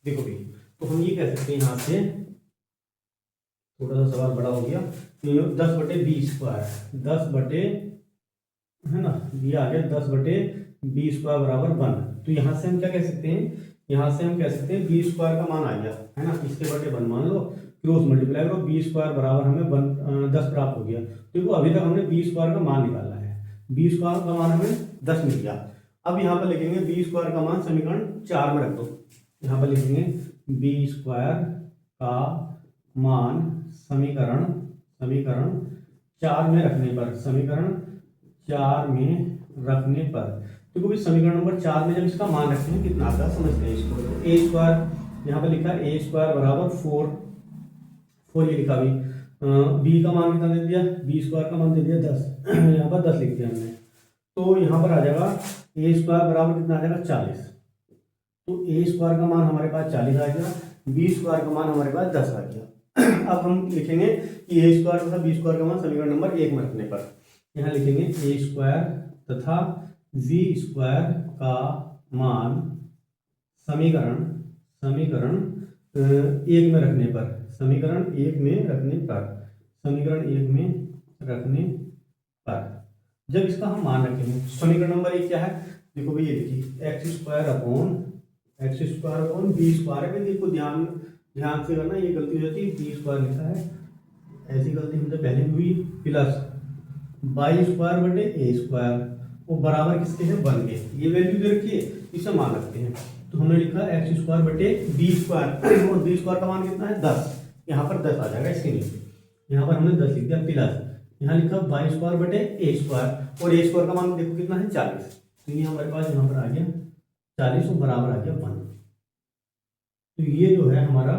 A: देखो भाई, तो हम ये कह सकते हैं यहाँ से, थोड़ा सा सवाल बड़ा हो गया, तो 10/b स्क्वायर 10 है ना, ये आ गया 10/b स्क्वायर बराबर 1। तो यहाँ से हम क्या कह सकते हैं, यहाँ से हम कह सकते हैं b स्क्वायर का मान आ गया है ना, इसके बटे 1 मान लो, क्रॉस मल्टीप्लाई करो, b स्क्वायर बराबर हमें 10 प्राप्त हो गया। देखो अभी तक हमने b स्क्वायर का मान निकाला है, b स्क्वायर का मान हमें 10 मिल गया। अब यहाँ पर लिखेंगे b स्क्वायर का मान समीकरण 4 में रख दो, यहाँ पर लिखेंगे b स्क्वायर का मान समीकरण 4 में रखने पर, समीकरण 4 में रखने पर, देखो भाई समीकरण नंबर 4 में जब इसका मान रखते हैं कितना आता है समझते हैं इसको। तो ए स्क्वायर यहाँ पे लिखा है ए स्क्वायर बराबर 4 ये लिखा भाई, बी का मान कितना दे दिया, बी स्क्वायर का मान दे दिया 10 यहाँ पर 10 लिख दिया हमने, तो यहाँ पर आ जाएगा ए स्क्वायर बराबर कितना आ जाएगा 40। तो ए स्क्वायर का मान हमारे पास 40 आ गया, बी स्क्वायर का मान हमारे पास 10 आ गया। अब हम लिखेंगे कि ए स्क्वायर तथा बी स्क्वायर का मान समीकरण नंबर 1 में रखने पर, यहाँ लिखेंगे ए स्क्वायर तथा बी स्क्वायर का मान समीकरण 1 में रखने पर, समीकरण 1 में रखने पर जब इसका हम मान रखेंगे, समीकरण नंबर 1 क्या है, देखो भाई ये देखिए x square upon b square है। देखो ध्यान से करना, ये गलती हो जाती है, बी स्क्वायर लिखा है, ऐसी गलती हमसे पहले भी हुई, प्लस बाई स्क्वायर बटे ए स्क्वायर वो बराबर किसके है 1 के। ये वैल्यू दे रखी है, इसे मान रखते हैं, तो हमने लिखा एक्स स्क्वायर बटे बी स्क्वायर और बी स्क्वायर का मान कितना है 10, यहाँ पर 10 आ जाएगा इसके नीचे, यहाँ पर हमने 10 लिख दिया, प्लस यहाँ लिखा बाई स्क्वायर बटे ए स्क्वायर और ए स्क्वायर का मान देखो कितना है 40, तो ये हमारे पास यहाँ पर आ गया 40 और बराबर आ गया 1। तो ये जो है हमारा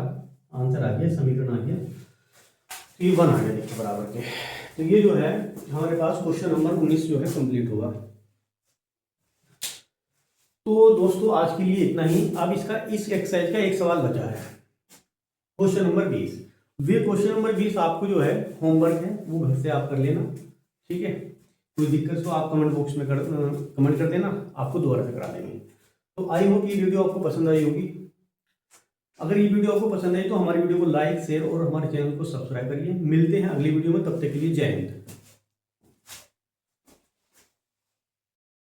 A: आंसर आ गया, समीकरण आ गया, तो ये 1 आ गया देखिए बराबर के। तो ये जो है हमारे पास क्वेश्चन नंबर 19 जो है कंप्लीट होगा। तो दोस्तों आज के लिए इतना ही। अब इस एक्सरसाइज का एक सवाल बचा है, क्वेश्चन नंबर 20। वे क्वेश्चन नंबर 20 आपको जो है होमवर्क है वो घर से आप कर लेना, ठीक है। कोई दिक्कत तो आप कमेंट बॉक्स में कमेंट कर देना, आपको दोबारा से करा देंगे। तो आई होप ये वीडियो आपको पसंद आई होगी। अगर ये वीडियो आपको पसंद आई तो हमारी वीडियो को लाइक शेयर और हमारे चैनल को सब्सक्राइब करिए। मिलते हैं अगली वीडियो में, तब तक के लिए जय हिंद।